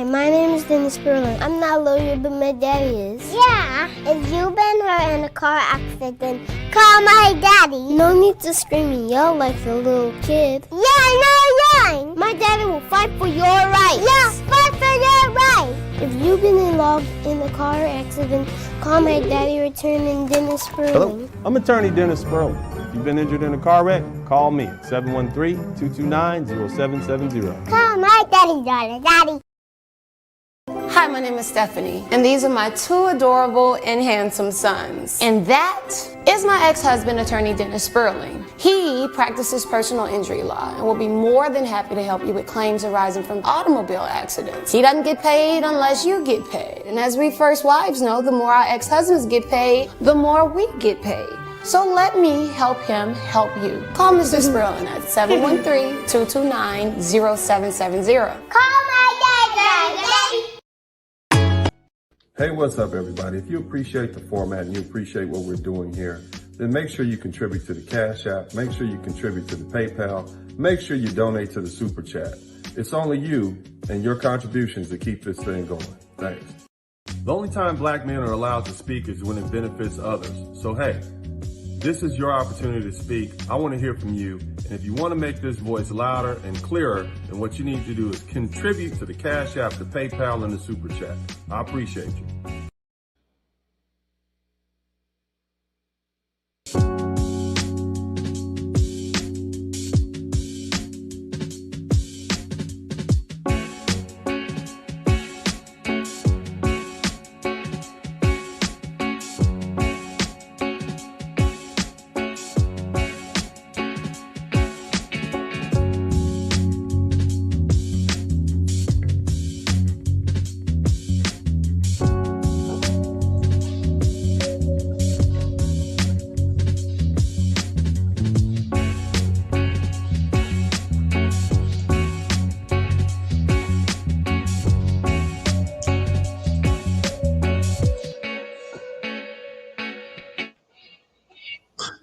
Hi, my name is Dennis Sperling. I'm not a lawyer, but my daddy is. Yeah, if you've been hurt in a car accident, call my daddy. No need to scream and yell like the little kid. Yeah. My daddy will fight for your rights. Yeah, fight for your rights. If you've been involved in a car accident, call my daddy or turn in Dennis Sperling. Hello, I'm attorney Dennis Sperling. If you've been injured in a car wreck, call me at 713-229-0770. Call my daddy. Hi, my name is Stephanie, and these are my two adorable and handsome sons. And that is my ex-husband, attorney Dennis Sperling. He practices personal injury law and will be more than happy to help you with claims arising from automobile accidents. He doesn't get paid unless you get paid. And as we first wives know, the more our ex-husbands get paid, the more we get paid. So let me help him help you. Call Mr. Sperling at 713-229-0770. Call my daddy. Hey, what's up, everybody? If you appreciate the format and you appreciate what we're doing here, then make sure you contribute to the Cash App, make sure you contribute to the PayPal, make sure you donate to the Super Chat. It's only you and your contributions that keep this thing going. Thanks. The only time black men are allowed to speak is when it benefits others. So hey, this is your opportunity to speak. I want to hear from you. And if you want to make this voice louder and clearer, then what you need to do is contribute to the Cash App, the PayPal, and the Super Chat. I appreciate you.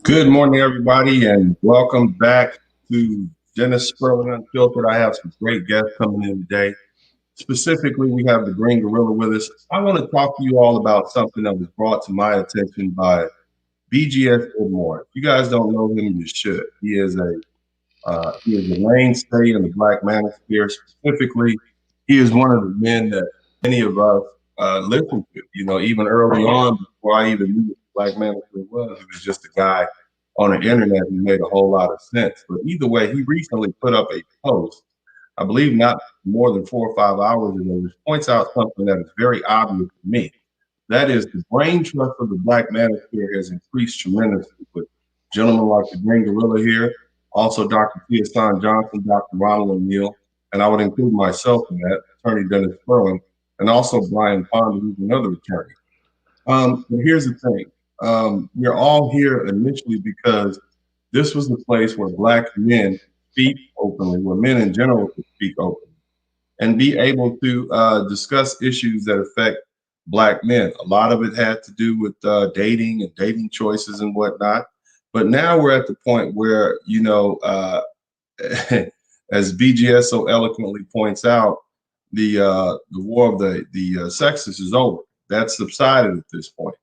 Good morning, everybody, and welcome back to Dennis Sperling Unfiltered. I have some great guests coming in today. Specifically, we have the Green Gorilla with us. I want to talk to you all about something that was brought to my attention by BGS Edmore. If you guys don't know him, you should. He is a mainstay in the Black Manosphere. Specifically, he is one of the men that many of us listened to. You know, even early on, before I even knew what the Black Manosphere was, he was just a guy on the internet who made a whole lot of sense. But either way, he recently put up a post, I believe not more than 4 or 5 hours ago, which points out something that is very obvious to me. That is, the brain trust of the Black Manosphere has increased tremendously with gentlemen like the Green Gorilla here, also Dr. Tiasan Johnson, Dr. Ronald O'Neill, and I would include myself in that, attorney Dennis Sperling, and also Brian Ponder, who's another attorney. But here's the thing. We're all here initially because this was the place where Black men speak openly, where men in general could speak openly, and be able to discuss issues that affect Black men. A lot of it had to do with dating and dating choices and whatnot. But now we're at the point where, you know, as BGS so eloquently points out, the war of the sexes is over. That's subsided at this point.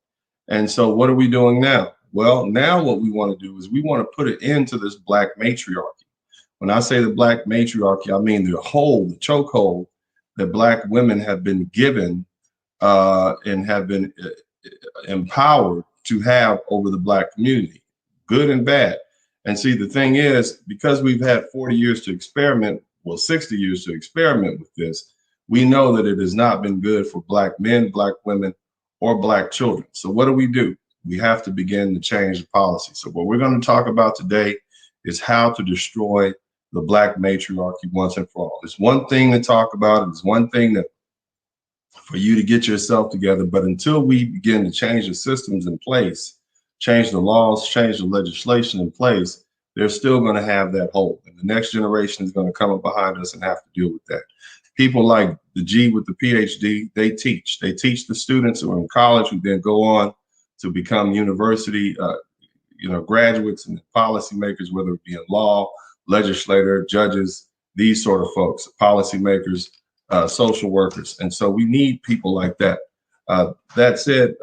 And so what are we doing now? Well, now what we want to do is we want to put an end to this Black matriarchy. When I say the Black matriarchy, I mean the chokehold that Black women have been given and have been empowered to have over the Black community, good and bad. And see, the thing is, because we've had 40 years to experiment, well, 60 years to experiment with this, we know that it has not been good for Black men, Black women, or Black children. So what do? We have to begin to change the policy. So what we're going to talk about today is how to destroy the Black matriarchy once and for all. It's one thing to talk about. It's one thing that for you to get yourself together. But until we begin to change the systems in place, change the laws, change the legislation in place, they're still going to have that hole. And the next generation is going to come up behind us and have to deal with that. People like the G with the PhD, they teach. They teach the students who are in college who then go on to become university graduates and policymakers, whether it be in law, legislator, judges, these sort of folks, policymakers, social workers. And so we need people like that. That said,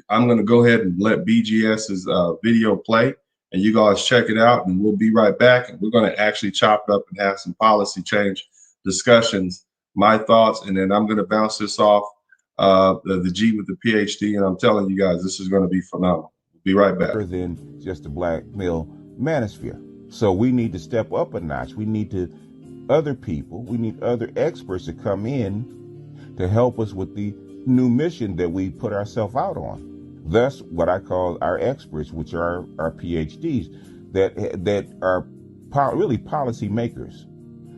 I'm going to go ahead and let BGS's video play, and you guys check it out, and we'll be right back. And we're going to actually chop it up and have some policy change discussions, my thoughts, and then I'm going to bounce this off the G with the PhD, and I'm telling you guys, this is going to be phenomenal. We'll be right back. Than just a black male manosphere. So we need to step up a notch. We need other people, we need other experts to come in to help us with the new mission that we put ourselves out on. Thus, what I call our experts, which are our PhDs, that are really policy makers,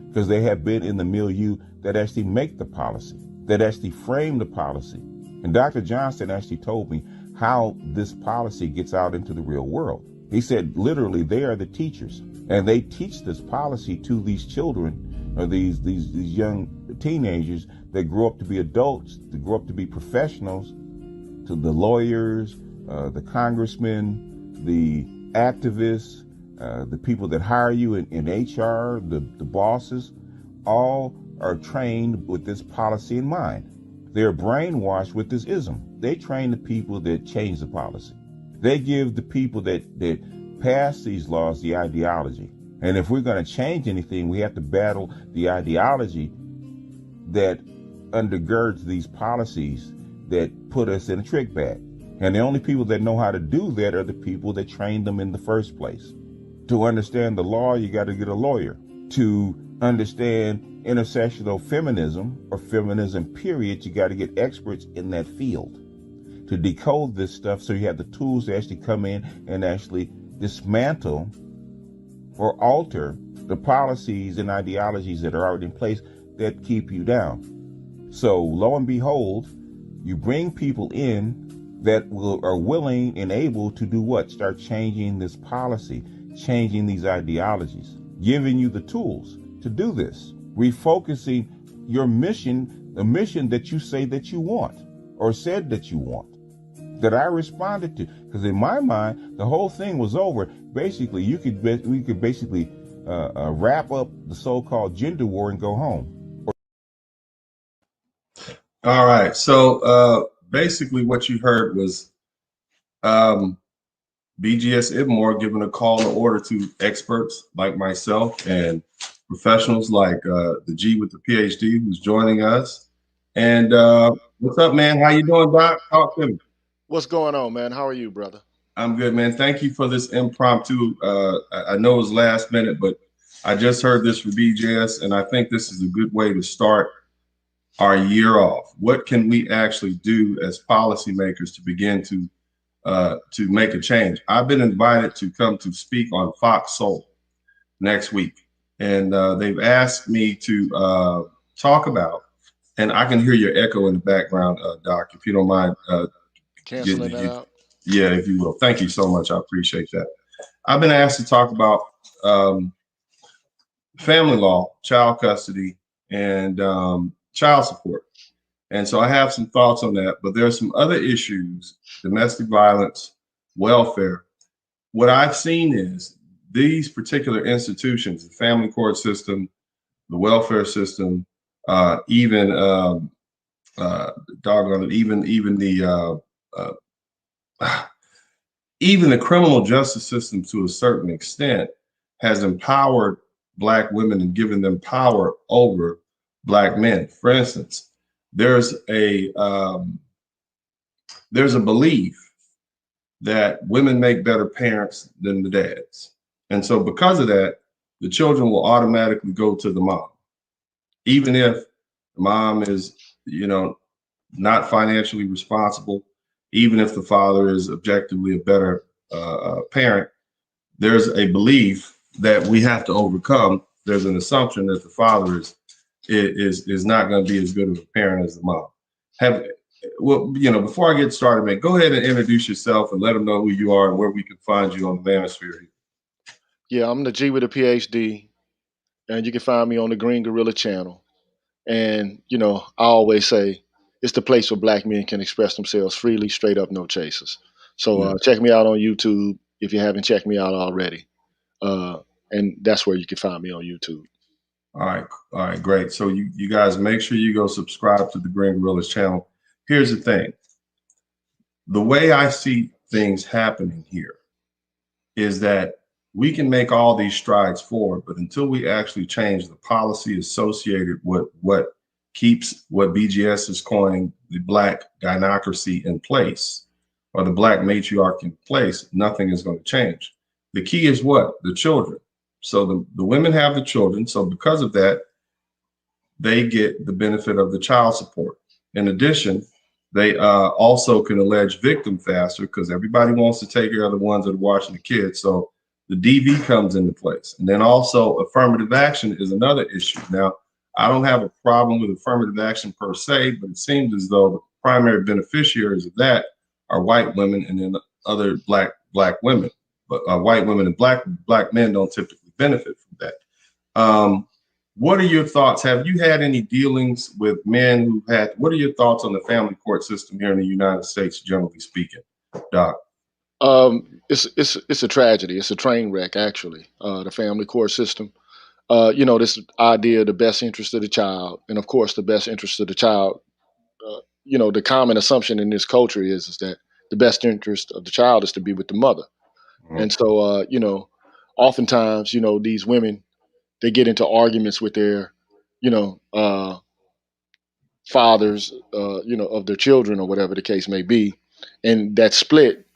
because they have been in the milieu that actually make the policy, that actually frame the policy. And Dr. Johnson actually told me how this policy gets out into the real world. He said, literally, they are the teachers, and they teach this policy to these children, or these young teenagers that grow up to be adults, that grow up to be professionals, to the lawyers, the congressmen, the activists, the people that hire you in HR, the bosses, all are trained with this policy in mind. They're brainwashed with this ism. They train the people that change the policy. They give the people that pass these laws the ideology. And if we're going to change anything, we have to battle the ideology that undergirds these policies that put us in a trick bag. And the only people that know how to do that are the people that trained them in the first place. To understand the law, you got to get a lawyer. To understand intersectional feminism or feminism period, you got to get experts in that field to decode this stuff, so you have the tools to actually come in and actually dismantle or alter the policies and ideologies that are already in place that keep you down. So lo and behold, you bring people in that are willing and able to do what? Start changing this policy, changing these ideologies, giving you the tools to do this, refocusing your mission, the mission that you say that you want or said that you want, that I responded to. Because in my mind, the whole thing was over. Basically, we could basically wrap up the so-called gender war and go home. All right. So basically what you heard was BGS Ibmore giving a call to order to experts like myself and professionals like the G with the PhD who's joining us. And what's up, man? How you doing, Doc? Talk to me. What's going on, man? How are you, brother? I'm good, man. Thank you for this impromptu. I know it was last minute, but I just heard this from BJS, and I think this is a good way to start our year off. What can we actually do as policymakers to begin to make a change? I've been invited to come to speak on Fox Soul next week, and they've asked me to talk about, and I can hear your echo in the background, Doc, if you don't mind. Canceling that out. Yeah, if you will. Thank you so much. I appreciate that. I've been asked to talk about family law, child custody, and child support. And so I have some thoughts on that, but there are some other issues, domestic violence, welfare. What I've seen is these particular institutions, the family court system, the welfare system, even doggone it, even the criminal justice system to a certain extent has empowered Black women and given them power over Black men. For instance, there's a belief that women make better parents than the dads. And so because of that, the children will automatically go to the mom, even if the mom is, not financially responsible, even if the father is objectively a better parent. There's a belief that we have to overcome. There's an assumption that the father is not going to be as good of a parent as the mom. Before I get started, man, go ahead and introduce yourself and let them know who you are and where we can find you on the manosphere. Yeah, I'm the G with a PhD, and you can find me on the Green Gorilla channel. And, I always say it's the place where Black men can express themselves freely, straight up, no chasers. So check me out on YouTube if you haven't checked me out already. And that's where you can find me on YouTube. All right, great. So you guys make sure you go subscribe to the Green Gorillas channel. Here's the thing. The way I see things happening here is that we can make all these strides forward, but until we actually change the policy associated with what keeps what BGS is calling the Black gynocracy in place, or the Black matriarchy in place, nothing is going to change. The key is what? The children. So the women have the children. So because of that, they get the benefit of the child support. In addition, they also can allege victim faster because everybody wants to take care of the ones that are watching the kids. So the DV comes into place. And then also affirmative action is another issue. Now, I don't have a problem with affirmative action per se, but it seems as though the primary beneficiaries of that are white women and then other black women. But white women and black men don't typically benefit from that. What are your thoughts? Have you had any dealings with men who had, what are your thoughts on the family court system here in the United States, generally speaking, Doc? It's a tragedy. It's a train wreck, actually. The family court system. This idea of the best interest of the child, and of course, the best interest of the child. The common assumption in this culture is that the best interest of the child is to be with the mother, and so oftentimes, these women, they get into arguments with their, fathers, of their children or whatever the case may be, and that split,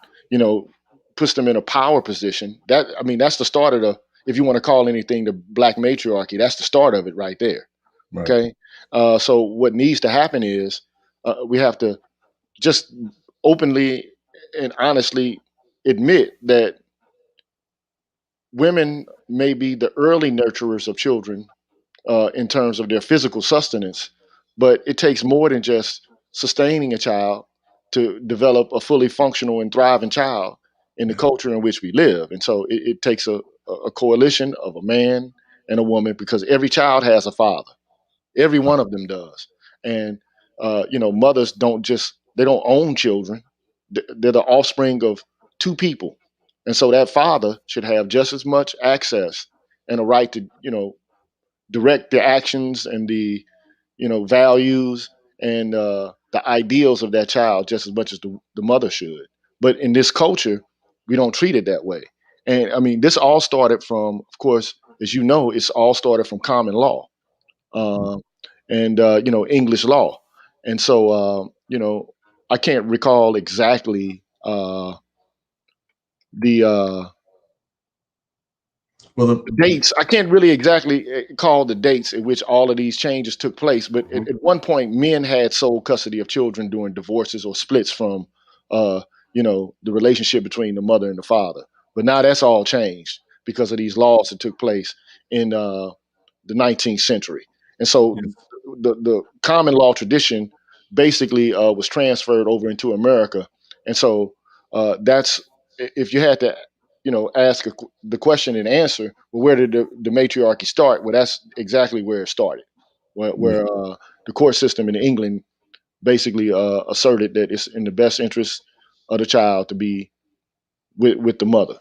puts them in a power position. That's the start of the, if you want to call anything the Black matriarchy, that's the start of it right there. Right. Okay, so what needs to happen is we have to just openly and honestly admit that women may be the early nurturers of children in terms of their physical sustenance, but it takes more than just sustaining a child to develop a fully functional and thriving child in the culture in which we live. And so it takes a coalition of a man and a woman, because every child has a father. Every one of them does. And, mothers they don't own children. They're the offspring of two people. And so that father should have just as much access and a right to, direct the actions and the values and the ideals of that child just as much as the mother should. But in this culture, we don't treat it that way. And I mean, this all started from, of course, as you know, it's all started from common law uh, and English law. And so I can't recall exactly the Well, the dates. I can't really exactly call the dates at which all of these changes took place, but at one point, men had sole custody of children during divorces or splits from, the relationship between the mother and the father. But now that's all changed because of these laws that took place in the 19th century. And so yes. the common law tradition basically was transferred over into America. And so that's, if you had to ask the question and answer, well, where did the matriarchy start? Well, that's exactly where it started, where the court system in England basically asserted that it's in the best interest of the child to be with the mother.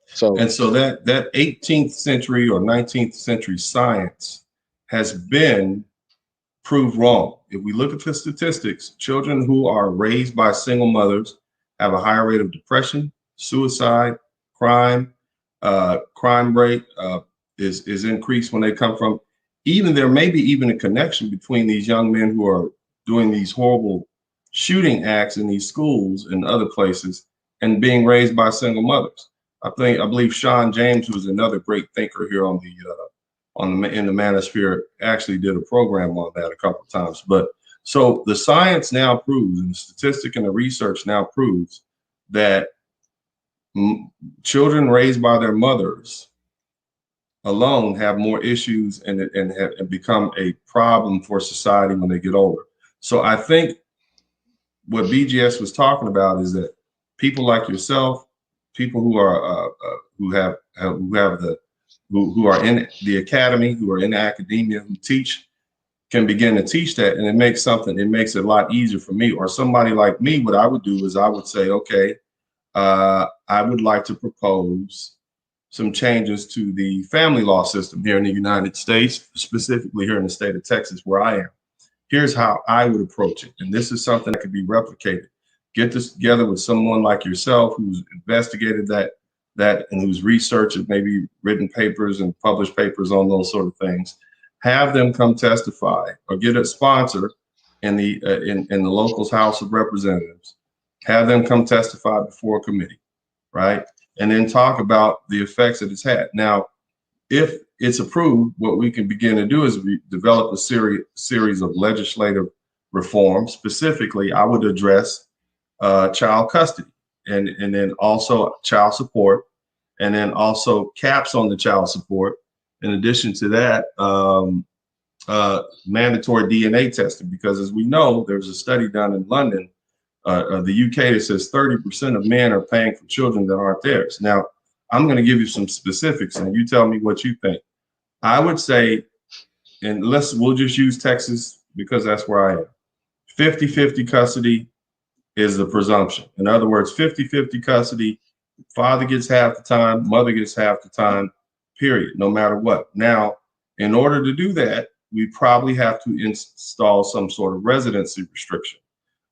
So, And so that 18th century or 19th century science has been proved wrong. If we look at the statistics, children who are raised by single mothers have a higher rate of depression, suicide, crime. Crime rate is increased when they come from, even there may be even a connection between these young men who are doing these horrible shooting acts in these schools and other places and being raised by single mothers. I believe Sean James, who's another great thinker here in the manosphere, actually did a program on that a couple of times. But so the science now proves, and the statistic and the research now proves that children raised by their mothers alone have more issues and become a problem for society when they get older. So I think what BGS was talking about is that people like yourself, people who are who are in the academy, who are in academia, who teach, can begin to teach that, and it makes it a lot easier for me or somebody like me. What I would do is I would say, okay, I would like to propose some changes to the family law system here in the United States, specifically here in the state of Texas, where I am. Here's how I would approach it. And this is something that could be replicated. Get this together with someone like yourself who's investigated that and who's researched it, maybe written papers and published papers on those sort of things. Have them come testify or get a sponsor in the local's House of Representatives. Have them come testify before a committee, right? And then talk about the effects that it's had. Now, if it's approved, what we can begin to do is develop a series of legislative reforms. Specifically, I would address child custody and then also child support, and then also caps on the child support. In addition to that, mandatory DNA testing, because as we know, there's a study done in London, the UK, that says 30% of men are paying for children that aren't theirs. Now, I'm going to give you some specifics and you tell me what you think. I would say, and we'll just use Texas because that's where I am. 50-50 custody is the presumption. In other words, 50-50 custody, father gets half the time, mother gets half the time, period, no matter what. Now, in order to do that, we probably have to install some sort of residency restriction.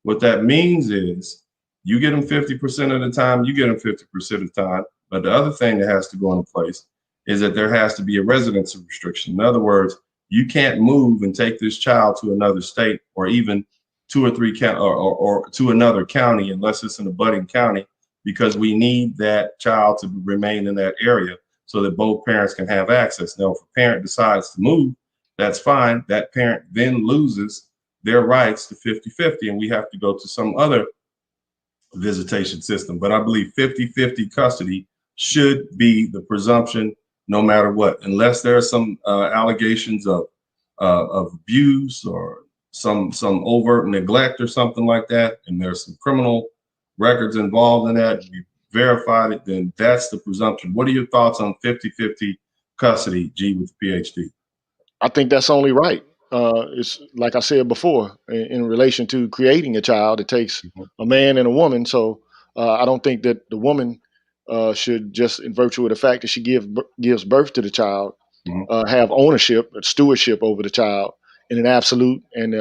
What that means is you get them 50% of the time, you get them 50% of the time. But the other thing that has to go into place is that there has to be a residency restriction. In other words, you can't move and take this child to another state or even 2 or 3 or to another county unless it's an abutting county, because we need that child to remain in that area so that both parents can have access. Now, if a parent decides to move, that's fine. That parent then loses their rights to 50-50, and we have to go to some other visitation system. But I believe 50-50 custody should be the presumption no matter what, unless there are some allegations of abuse or some overt neglect or something like that, and there's some criminal records involved in that, we verified it, then that's the presumption. What are your thoughts on 50-50 custody, G, with the PhD? I think that's only right. It's like I said before, in relation to creating a child, it takes a man and a woman. So I don't think that the woman should, just in virtue of the fact that she gives birth to the child, have ownership, stewardship over the child in an absolute and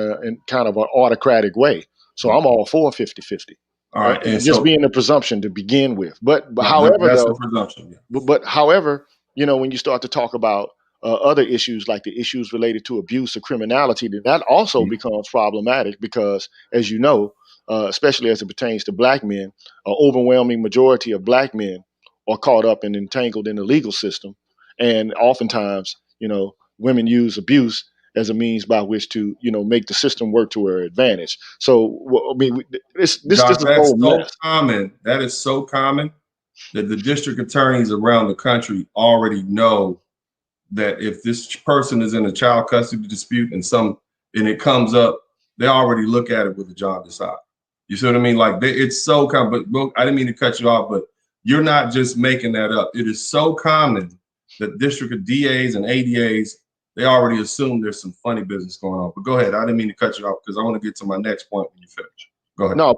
kind of an autocratic way. So I'm all for 50-50. All right, and just so, being the presumption to begin with. But right, however, that's though, the presumption. Yeah. but however, you know, when you start to talk about other issues like the issues related to abuse or criminality, that also becomes problematic because, as you know, especially as it pertains to black men, an overwhelming majority of black men are caught up and entangled in the legal system. And oftentimes, you know, women use abuse as a means by which to, you know, make the system work to her advantage. So, I mean, this is a whole mess. Common. That is so common that the district attorneys around the country already know that if this person is in a child custody dispute and it comes up, they already look at it with a jaundiced eye. You see what I mean? Like it's so common. But I didn't mean to cut you off, but you're not just making that up. It is so common that district DAs and ADAs, they already assume there's some funny business going on. But go ahead. I didn't mean to cut you off because I want to get to my next point when you finish. Go ahead. No,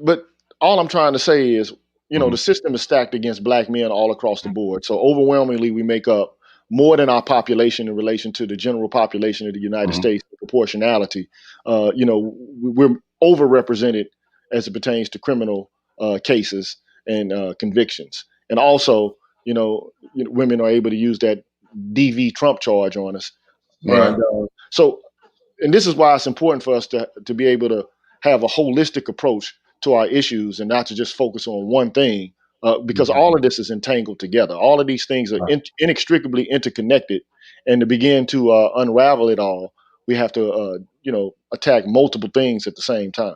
but all I'm trying to say is, you know, the system is stacked against black men all across the board. So overwhelmingly, we make up more than our population in relation to the general population of the United States, proportionality. You know, we're overrepresented as it pertains to criminal cases and convictions. And also, you know, women are able to use that DV Trump charge on us. Right. And this is why it's important for us to be able to have a holistic approach to our issues and not to just focus on one thing, because all of this is entangled together. All of these things are inextricably interconnected, and to begin to unravel it all, we have to, you know, attack multiple things at the same time.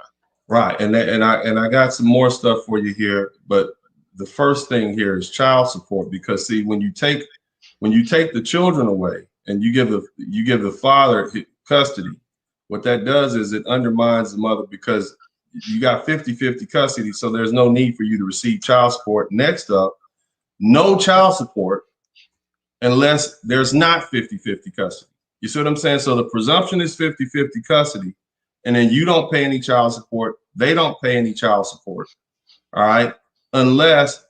Right, and I got some more stuff for you here, but the first thing here is child support, because see, when you take the children away and you give the father custody, what that does is it undermines the mother, because you got 50-50 custody, so there's no need for you to receive child support. Next up, no child support unless there's not 50-50 custody. You see what I'm saying? So the presumption is 50-50 custody, and then you don't pay any child support. They don't pay any child support, all right, unless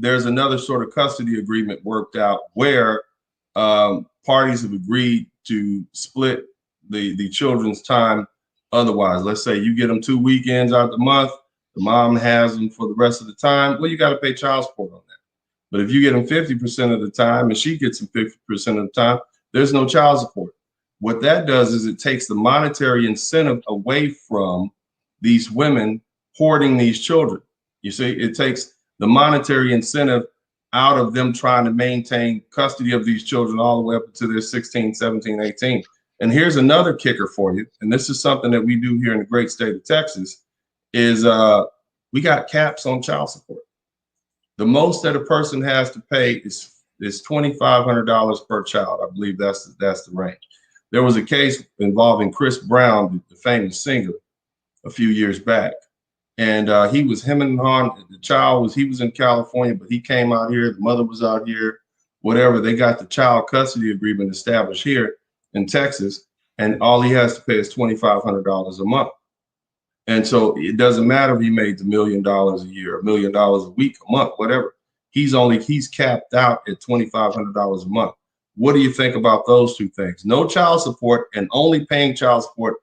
there's another sort of custody agreement worked out where parties have agreed to split the children's time otherwise. Let's say you get them 2 weekends out the month, the mom has them for the rest of the time. Well, you got to pay child support on that. But if you get them 50% of the time and she gets them 50% of the time, there's no child support. What that does is it takes the monetary incentive away from these women hoarding these children. You see, it takes the monetary incentive out of them trying to maintain custody of these children all the way up until they're 16, 17, 18. And here's another kicker for you. And this is something that we do here in the great state of Texas is we got caps on child support. The most that a person has to pay is $2,500 per child. I believe that's the range. There was a case involving Chris Brown, the famous singer, a few years back. And he was him and Han, the child was, he was in California, but he came out here, the mother was out here, whatever. They got the child custody agreement established here in Texas, and all he has to pay is $2,500 a month. And so it doesn't matter if he made $1 million a year, $1 million a week, a month, whatever. He's capped out at $2,500 a month. What do you think about those two things? No child support and only paying child support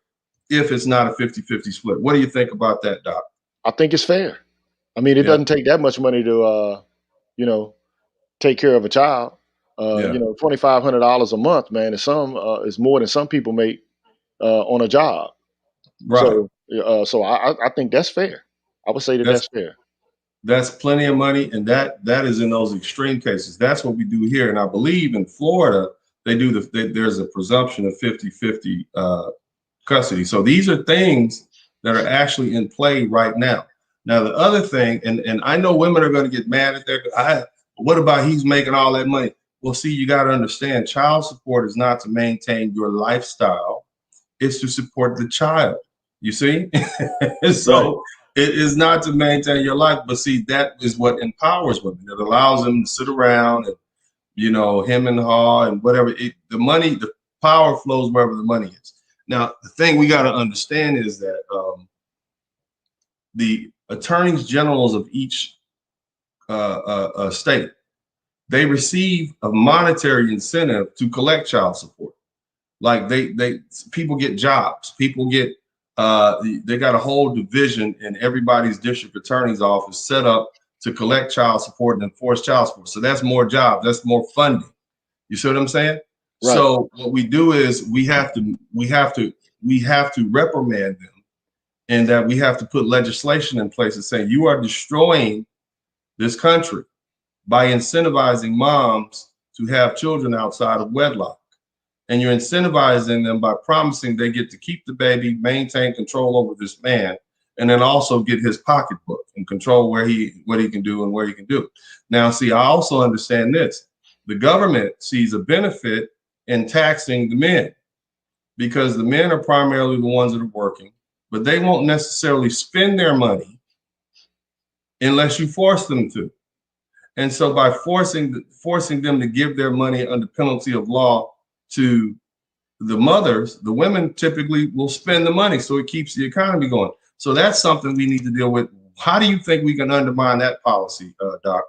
if it's not a 50-50 split. What do you think about that, Doc? I think it's fair. I mean, it doesn't take that much money to, take care of a child. $2,500 a month, man, is more than some people make on a job. Right. So I think that's fair. I would say that's fair. That's plenty of money, and that is in those extreme cases. That's what we do here, and I believe in Florida there's a presumption of 50-50 custody. So these are things that are actually in play right now. Now the other thing, and I know women are going to get mad at that. What about he's making all that money? Well, see, you got to understand, child support is not to maintain your lifestyle; it's to support the child. You see? So right. It is not to maintain your life, but see, that is what empowers women. It allows them to sit around and, him and haw and whatever. The power flows wherever the money is. Now, the thing we got to understand is that the attorneys generals of each state, they receive a monetary incentive to collect child support. Like people get jobs, people get they got a whole division in everybody's district attorney's office set up to collect child support and enforce child support. So that's more jobs, that's more funding. You see what I'm saying? Right. So what we do is we have to reprimand them, and that we have to put legislation in place and say you are destroying this country by incentivizing moms to have children outside of wedlock. And you're incentivizing them by promising they get to keep the baby, maintain control over this man, and then also get his pocketbook and control what he can do and where he can do it. Now, see, I also understand this. The government sees a benefit in taxing the men because the men are primarily the ones that are working, but they won't necessarily spend their money unless you force them to. And so by forcing them to give their money under penalty of law to the mothers, the women typically will spend the money, so it keeps the economy going. So that's something we need to deal with. How do you think we can undermine that policy, Doc?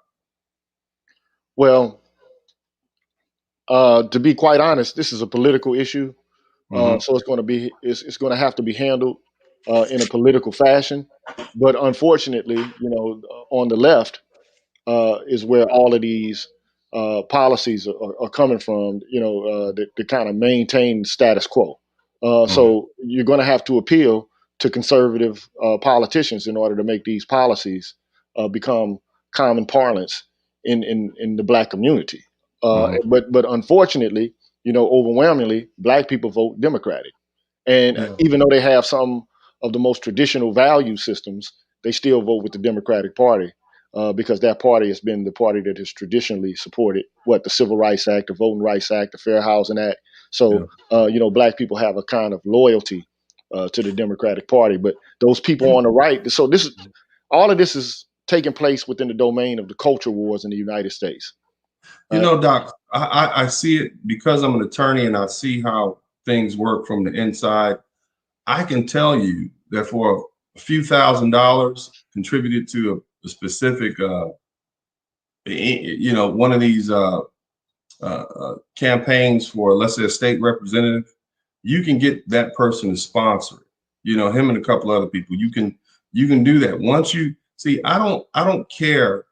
Well, to be quite honest, this is a political issue, so it's going to have to be handled in a political fashion. But unfortunately, on the left is where all of these policies are coming from, to kind of maintain status quo. So you're going to have to appeal to conservative politicians in order to make these policies become common parlance in the Black community. But unfortunately, overwhelmingly, Black people vote Democratic. And even though they have some of the most traditional value systems, they still vote with the Democratic Party. Because that party has been the party that has traditionally supported the Civil Rights Act, the Voting Rights Act, the Fair Housing Act. So, Black people have a kind of loyalty to the Democratic Party. But those people on the right, so all of this is taking place within the domain of the culture wars in the United States. Doc, I see it because I'm an attorney and I see how things work from the inside. I can tell you that for a few $1,000s contributed to a specific you know, one of these campaigns for, let's say, a state representative, you can get that person to sponsor it. You know, him and a couple other people. You can do that. Once you see, I don't care.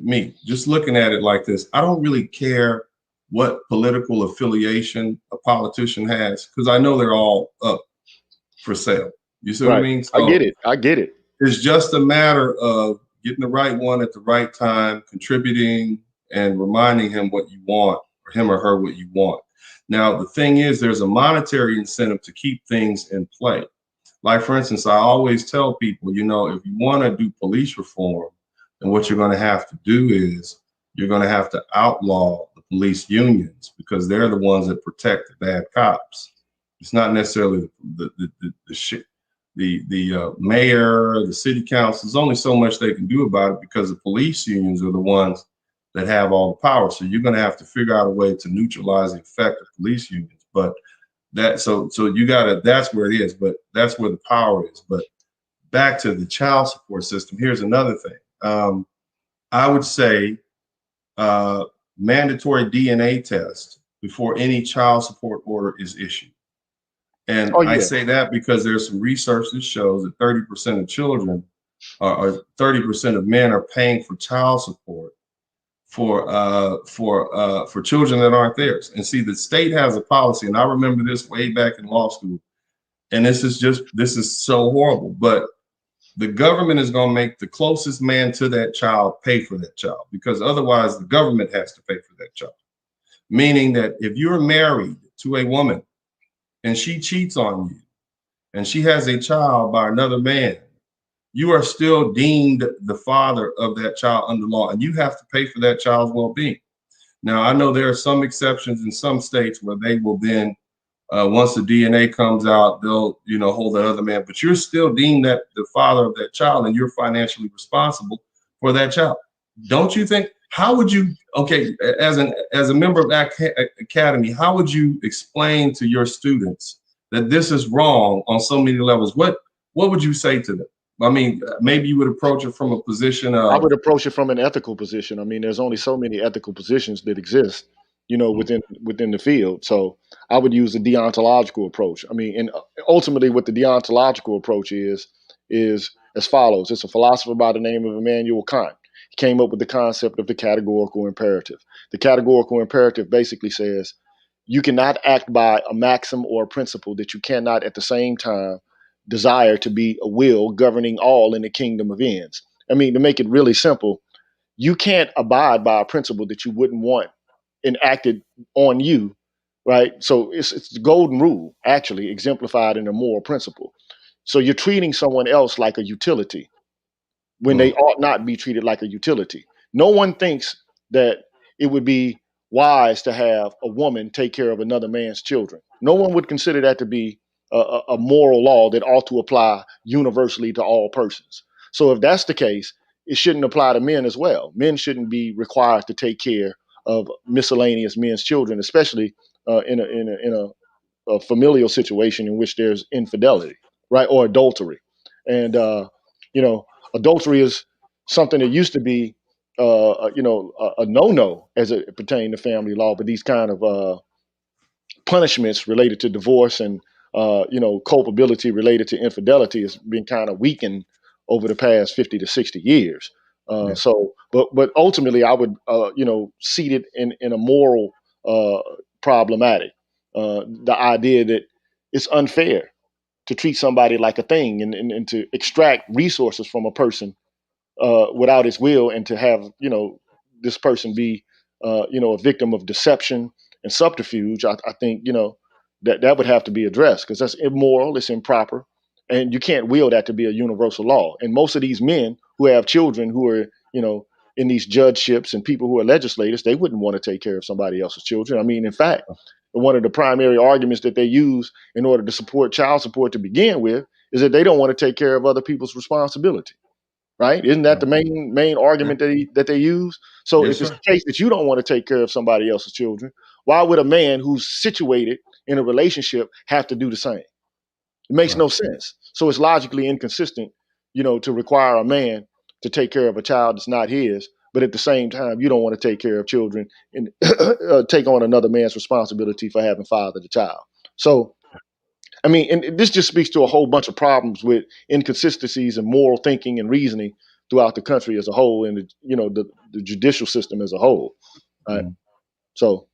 Me just looking at it like this, I don't really care what political affiliation a politician has, because I know they're all up for sale. You see what I mean? So I get it. I get it. it's just a matter of getting the right one at the right time, contributing and reminding him what you want, or him or her what you want. Now, the thing is, there's a monetary incentive to keep things in play. Like, for instance, I always tell people, you know, if you want to do police reform, then what you're going to have to do is you're going to have to outlaw the police unions, because they're the ones that protect the bad cops. It's not necessarily the mayor, the city council. There's only so much they can do about it, because the police unions are the ones that have all the power. So you're going to have to figure out a way to neutralize the effect of police unions. But so you gotta, that's where it is, but that's where the power is. But back to the child support system, here's another thing. I would say mandatory DNA test before any child support order is issued. And I say that because there's some research that shows that 30% of children or 30% of men are paying for child support for children that aren't theirs. And see, the state has a policy, and I remember this way back in law school, and this is so horrible, but the government is going to make the closest man to that child pay for that child, because otherwise the government has to pay for that child. Meaning that if you're married to a woman and she cheats on you and she has a child by another man, you are still deemed the father of that child under law, and you have to pay for that child's well-being. Now, I know there are some exceptions in some states where they will then, once the DNA comes out, they'll, you know, hold that other man, but you're still deemed that the father of that child, and you're financially responsible for that child. Don't you think? How would you, okay, as a member of Academy, how would you explain to your students that this is wrong on so many levels? What would you say to them? I mean, maybe you would approach it from a position of— I would approach it from an ethical position. I mean, there's only so many ethical positions that exist, you know, within the field. So I would use a deontological approach. I mean, and ultimately what the deontological approach is as follows. It's a philosopher by the name of Immanuel Kant. He came up with the concept of the categorical imperative. The categorical imperative basically says you cannot act by a maxim or a principle that you cannot at the same time desire to be a will governing all in the kingdom of ends. I mean, to make it really simple, you can't abide by a principle that you wouldn't want enacted on you, right? So it's the golden rule, actually exemplified in a moral principle. So you're treating someone else like a utility when they ought not be treated like a utility. No one thinks that it would be wise to have a woman take care of another man's children. No one would consider that to be a moral law that ought to apply universally to all persons. So if that's the case, it shouldn't apply to men as well. Men shouldn't be required to take care of miscellaneous men's children, especially in a familial situation in which there's infidelity, right, or adultery. And adultery is something that used to be a no-no as it pertained to family law, but these kind of punishments related to divorce and culpability related to infidelity has been kind of weakened over the past 50 to 60 years. So, but ultimately, I would seat it in a moral problematic. The idea that it's unfair to treat somebody like a thing and to extract resources from a person without his will, and to have this person be a victim of deception and subterfuge. I think that would have to be addressed, because that's immoral, it's improper, and you can't will that to be a universal law. And most of these men who have children who are in these judgeships and people who are legislators, they wouldn't want to take care of somebody else's children. I mean, in fact, one of the primary arguments that they use in order to support child support to begin with is that they don't want to take care of other people's responsibility. Right? Isn't that the main argument that they use? So if it's the case that you don't want to take care of somebody else's children, why would a man who's situated in a relationship have to do the same? It makes no sense. So it's logically inconsistent, to require a man to take care of a child that's not his, but at the same time, you don't want to take care of children and take on another man's responsibility for having fathered the child. So, I mean, and this just speaks to a whole bunch of problems with inconsistencies and moral thinking and reasoning throughout the country as a whole, and the judicial system as a whole. Right. So,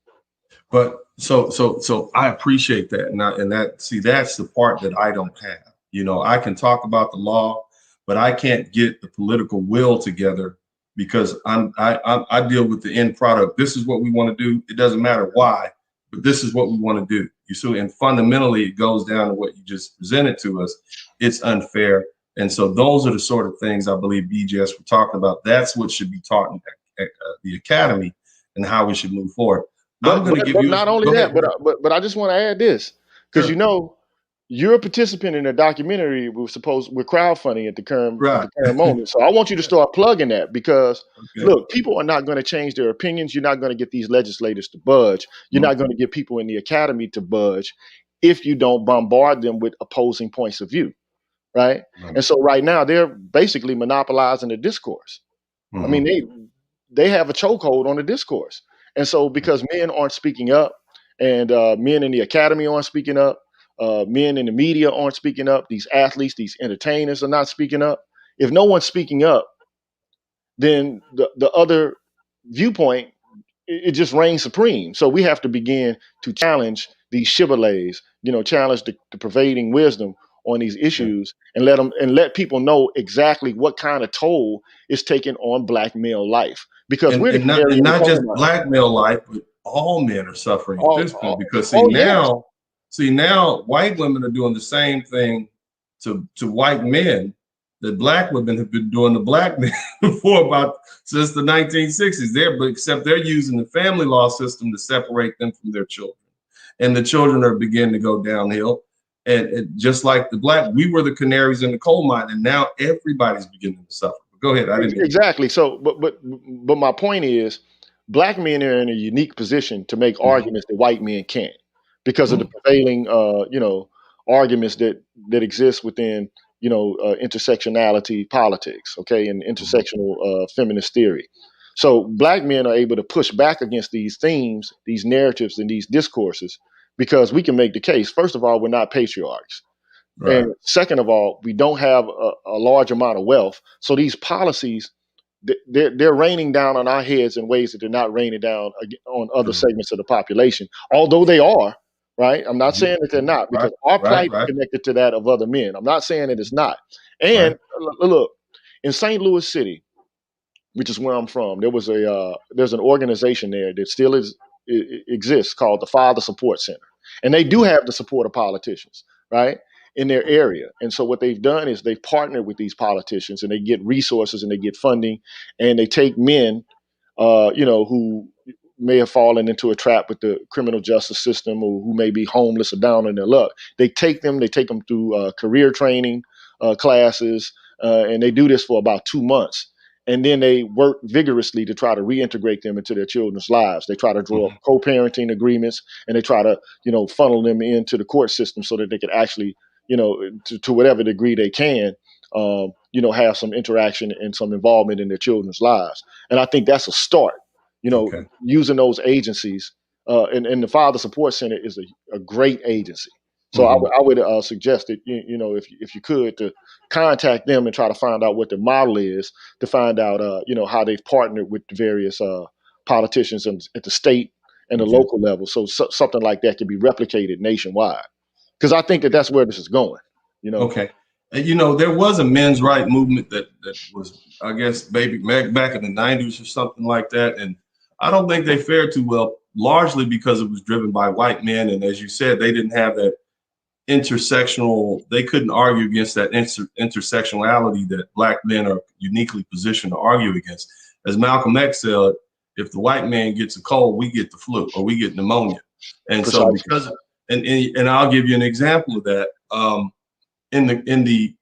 But so I appreciate that, and that's the part that I don't have. You know, I can talk about the law, but I can't get the political will together because I deal with the end product. This is what we want to do. It doesn't matter why, but this is what we want to do. You see, and fundamentally, it goes down to what you just presented to us. It's unfair, and so those are the sort of things I believe BJS were talking about. That's what should be taught at the academy and how we should move forward. but, I'm going to but, give but you. not only Go that, ahead. but I just want to add this because Sure. you're a participant in a documentary we're crowdfunding at the Right. current moment. So I want you to start plugging that because Okay. look, people are not going to change their opinions. You're not going to get these legislators to budge. You're not going to get people in the academy to budge if you don't bombard them with opposing points of view. Right. And so right now they're basically monopolizing the discourse. I mean, they have a chokehold on the discourse. And so because men aren't speaking up and men in the academy aren't speaking up, men in the media aren't speaking up, these athletes, these entertainers are not speaking up. If no one's speaking up, then the other viewpoint, it just reigns supreme. So we have to begin to challenge these shibboleths, challenge the pervading wisdom on these issues and let people know exactly what kind of toll is taken on black male life. Because we're the canary in the Not coal just mine. black male life, but all men are suffering at this point because Yes. now white women are doing the same thing to white men that black women have been doing to black men since the 1960s. Except they're using the family law system to separate them from their children, and the children are beginning to go downhill. And just like we were the canaries in the coal mine, and now everybody's beginning to suffer. Go ahead. Exactly. So, but my point is, black men are in a unique position to make arguments that white men can't, because of the prevailing, arguments that exist within, intersectionality politics, okay, and intersectional feminist theory. So, black men are able to push back against these themes, these narratives, and these discourses because we can make the case. First of all, we're not patriarchs. Right. And second of all, we don't have a large amount of wealth. So these policies, they're raining down on our heads in ways that they're not raining down on other segments of the population, although they are, right? I'm not saying that they're not, because our plight is connected to that of other men. I'm not saying that it's not. And look, in St. Louis City, which is where I'm from, there's an organization there that still exists called the Father Support Center. And they do have the support of politicians, right, in their area. And so what they've done is they've partnered with these politicians and they get resources and they get funding and they take men, who may have fallen into a trap with the criminal justice system or who may be homeless or down on their luck. They take them through career training classes, and they do this for about 2 months. And then they work vigorously to try to reintegrate them into their children's lives. They try to draw up co-parenting agreements, and they try to, funnel them into the court system so that they can actually, to whatever degree they can, have some interaction and some involvement in their children's lives. And I think that's a start, using those agencies. And the Father Support Center is a great agency. So I would suggest that, if you could, to contact them and try to find out what the model is, to find out, how they've partnered with the various politicians at the state and the local level. So something like that can be replicated nationwide. Because I think that's where this is going. Okay. And, there was a men's right movement that was, I guess, back in the 90s or something like that. And I don't think they fared too well, largely because it was driven by white men. And as you said, they didn't have that they couldn't argue against that intersectionality that black men are uniquely positioned to argue against. As Malcolm X said, if the white man gets a cold, we get the flu or we get pneumonia. And Precisely. so because, and I'll give you an example of that. In the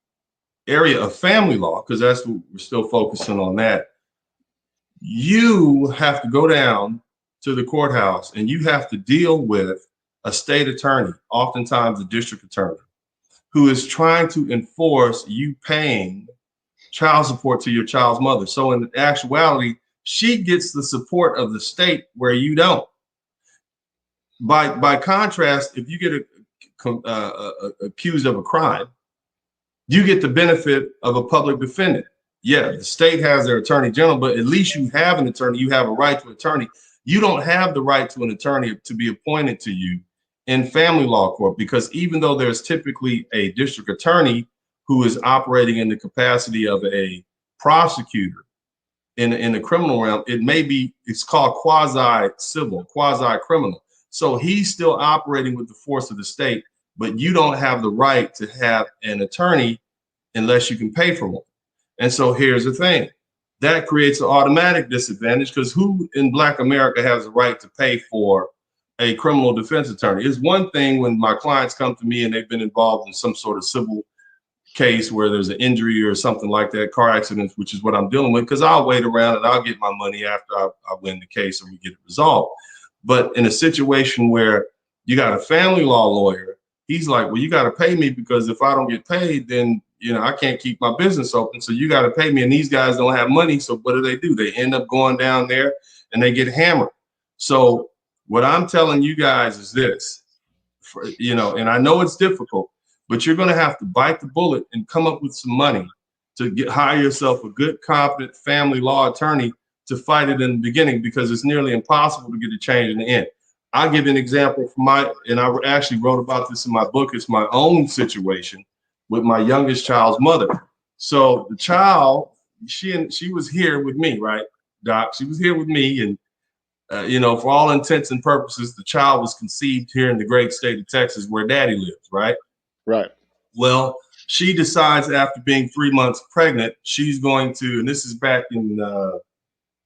area of family law, because that's what we're still focusing on, that you have to go down to the courthouse and you have to deal with a state attorney, oftentimes a district attorney, who is trying to enforce you paying child support to your child's mother. So in actuality, She gets the support of the state where you don't. By contrast, if you get accused of a crime, you get the benefit of a public defendant. Yeah, the state has their attorney general, but at least you have an attorney. You have a right to an attorney. You don't have the right to an attorney to be appointed to you in family law court, because even though there's typically a district attorney who is operating in the capacity of a prosecutor in the criminal realm, it's called quasi-civil, quasi-criminal. So he's still operating with the force of the state, but you don't have the right to have an attorney unless you can pay for one. And so here's the thing. That creates an automatic disadvantage, because who in Black America has the right to pay for a criminal defense attorney? It's one thing when my clients come to me and they've been involved in some sort of civil case where there's an injury or something like that, car accidents, which is what I'm dealing with, because I'll wait around and I'll get my money after I win the case or we get it resolved. But in a situation where you got a family law lawyer, he's like, well, you got to pay me, because if I don't get paid, then I can't keep my business open. So you got to pay me. And these guys don't have money. So what do? They end up going down there and they get hammered. So what I'm telling you guys is this, and I know it's difficult, but you're going to have to bite the bullet and come up with some money to hire yourself a good, competent family law attorney to fight it in the beginning, because it's nearly impossible to get a change in the end. I'll give you an example from and I actually wrote about this in my book. It's my own situation with my youngest child's mother. So the child, she was here with me, right, Doc? She was here with me, and for all intents and purposes, the child was conceived here in the great state of Texas, where Daddy lives, right? Right. Well, she decides after being 3 months pregnant, she's going to, and this is back in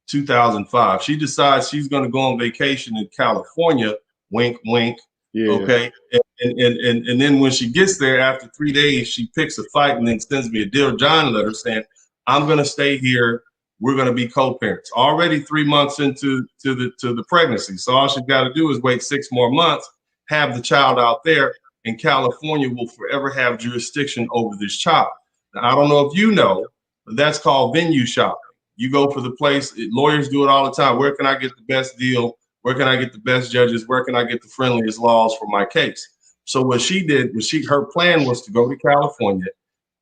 2005. She decides she's going to go on vacation in California. Wink, wink. Yeah. Okay. And then when she gets there, after 3 days, she picks a fight and then sends me a Dear John letter saying, I'm going to stay here. We're going to be co-parents. Already 3 months into the pregnancy. So all she's got to do is wait 6 more months, have the child out there, and California will forever have jurisdiction over this child. Now, I don't know if you know, but that's called venue shopping. You go for the place, lawyers do it all the time. Where can I get the best deal? Where can I get the best judges? Where can I get the friendliest laws for my case? So what she did was her plan was to go to California,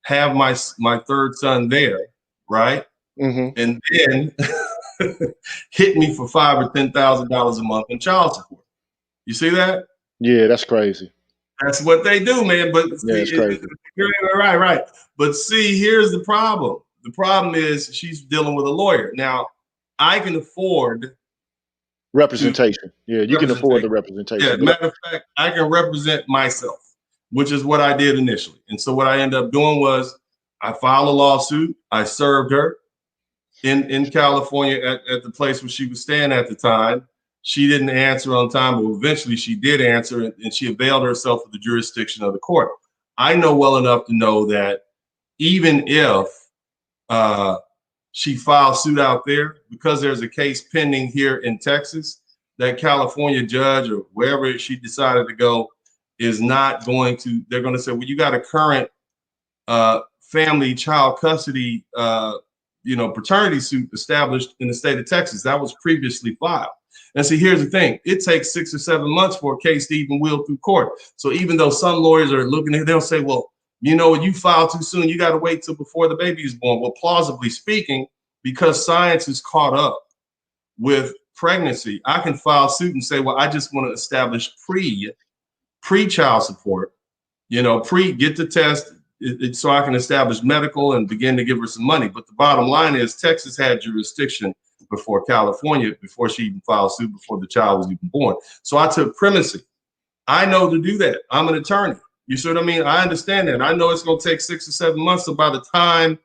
have my third son there, right? Mm-hmm. And then hit me for $5,000 or $10,000 a month in child support. You see that? Yeah, that's crazy. That's what they do, man. But yeah, it's crazy. Right. But see, here's the problem. The problem is she's dealing with a lawyer. Now, I can afford representation. Yeah, you can afford the representation. Yeah, matter of fact, I can represent myself, which is what I did initially. And so what I ended up doing was I filed a lawsuit. I served her in California at the place where she was staying at the time. She didn't answer on time, but eventually she did answer, and she availed herself of the jurisdiction of the court. I know well enough to know that even if she filed suit out there, because there's a case pending here in Texas, that California judge or wherever she decided to go is not going to, they're going to say, well, you got a current family child custody, paternity suit established in the state of Texas that was previously filed. And see, here's the thing. It takes 6 or 7 months for a case to even wheel through court. So even though some lawyers are looking at it, they'll say, well, you filed too soon. You got to wait till before the baby is born. Well, plausibly speaking, because science is caught up with pregnancy, I can file suit and say, well, I just want to establish pre-child support, get the test so I can establish medical and begin to give her some money. But the bottom line is Texas had jurisdiction before California, before she even filed suit, before the child was even born. So I took primacy. I know to do that. I'm an attorney. You see what I mean? I understand that. I know it's going to take 6 or 7 months. So by the time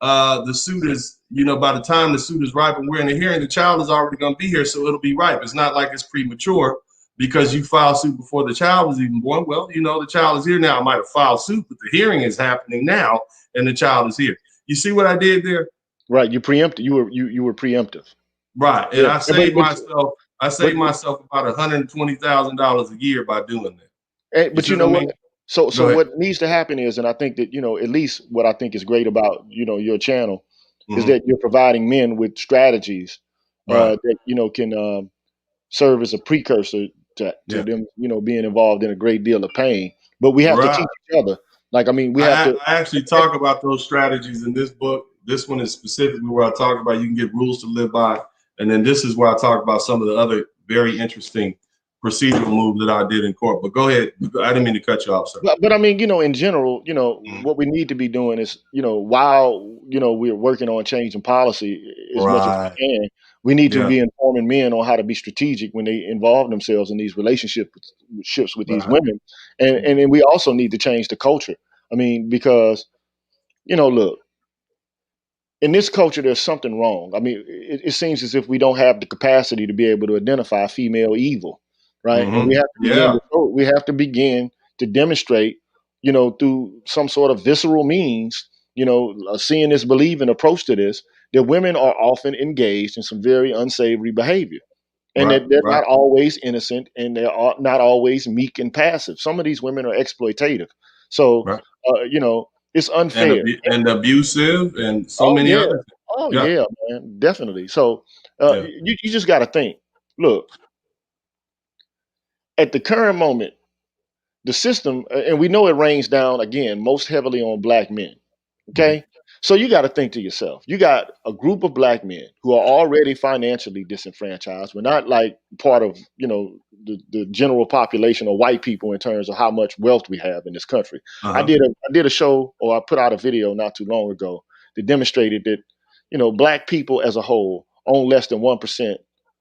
the suit is, by the time the suit is ripe and we're in a hearing, the child is already going to be here. So it'll be ripe. It's not like it's premature because you filed suit before the child was even born. Well, the child is here now. I might have filed suit, but the hearing is happening now and the child is here. You see what I did there? Right. You preempted. You were preemptive. Right. And yeah. I saved myself about $120,000 a year by doing that. But you know what? So what needs to happen is, and I think that, at least what I think is great about, your channel is that you're providing men with strategies Right. that can serve as a precursor to Yeah. them, being involved in a great deal of pain. But we have to Right. teach each other. Like, I mean, we have I to. actually talk about those strategies in this book. This one is specifically where I talk about you can get rules to live by. And then this is where I talk about some of the other very interesting procedural moves that I did in court. But go ahead. I didn't mean to cut you off, sir. But I mean, in general, Mhm. what we need to be doing is, while, we're working on changing policy as much as Right. we can, we need to Yeah. be informing men on how to be strategic when they involve themselves in these relationships with these Right. women. And then we also need to change the culture. I mean, because, look, in this culture, there's something wrong. I mean, it seems as if we don't have the capacity to be able to identify female evil, right? And we have to begin Yeah. to demonstrate, through some sort of visceral means, a seeing this, believing approach to this, that women are often engaged in some very unsavory behavior, and Right. that they're Right. not always innocent, and they're not always meek and passive. Some of these women are exploitative, so Right. it's And unfair. abusive and so Oh many yeah. other things. Oh Yeah. yeah, man. Definitely. So Yeah. you just gotta think. Look, at the current moment, the system, and we know it rains down again most heavily on black men. Okay. So you got to think to yourself, you got a group of black men who are already financially disenfranchised. We're not like part of, the general population of white people in terms of how much wealth we have in this country. I Uh-huh. did a show, or I put out a video not too long ago that demonstrated that, black people as a whole own less than 1%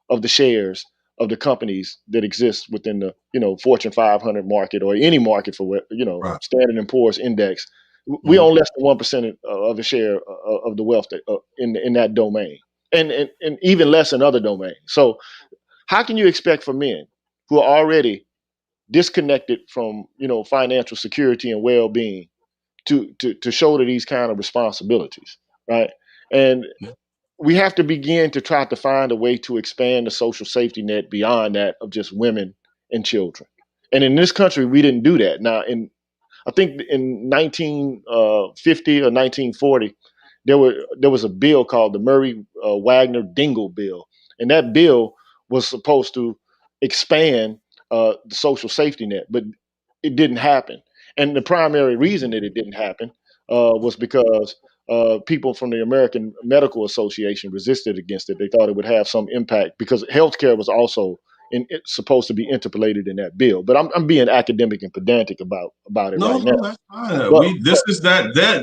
of the shares of the companies that exist within the, Fortune 500 market, or any market for what, Right. Standard and Poor's index. We Mhm. own less than 1% of the share of the wealth that, in that domain, and even less in other domains. So how can you expect for men who are already disconnected from, financial security and well-being to shoulder these kind of responsibilities, right? And Yeah. we have to begin to try to find a way to expand the social safety net beyond that of just women and children. And in this country, we didn't do that. Now, I think in 1950 or 1940, there was a bill called the Murray Wagner Dingle Bill, and that bill was supposed to expand the social safety net, but it didn't happen. And the primary reason that it didn't happen was because people from the American Medical Association resisted against it. They thought it would have some impact because healthcare was also it's supposed to be interpolated in that bill. But I'm being academic and pedantic about it No, right now. no, that's fine. But, This is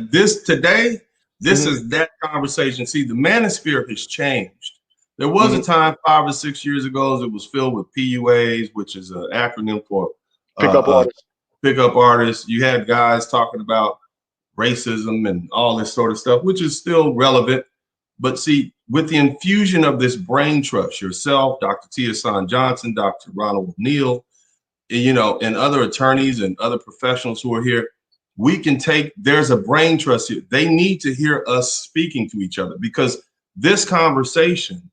this today, this Mhm. is that conversation. See, the manosphere has changed. There was a Mhm. time 5 or 6 years ago that was filled with PUAs, which is an acronym for Pickup uh, artists. pickup artists. You had guys talking about racism and all this sort of stuff, which is still relevant. But see, with the infusion of this brain trust, yourself, Dr. Tia San Johnson, Dr. Ronald Neal, and other attorneys and other professionals who are here, we can there's a brain trust here. They need to hear us speaking to each other, because this conversation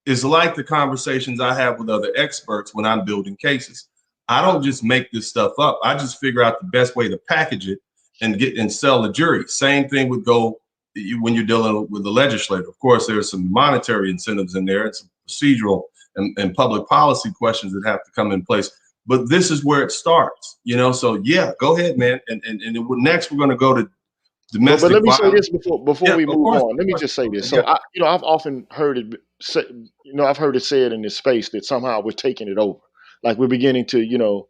is like the conversations I have with other experts when I'm building cases. I don't just make this stuff up. I just figure out the best way to package it and sell the jury. Same thing would go when you're dealing with the legislator. Of course, there's some monetary incentives in there, and some procedural and public policy questions that have to come in place. But this is where it starts, So yeah, go ahead, man. And next we're going to go to But domestic let me say violence. this before Yeah, we of move course, on. Let of me course. just say this. Yeah. So I've often heard it say, I've heard it said in this space that somehow we're taking it over, like we're beginning to,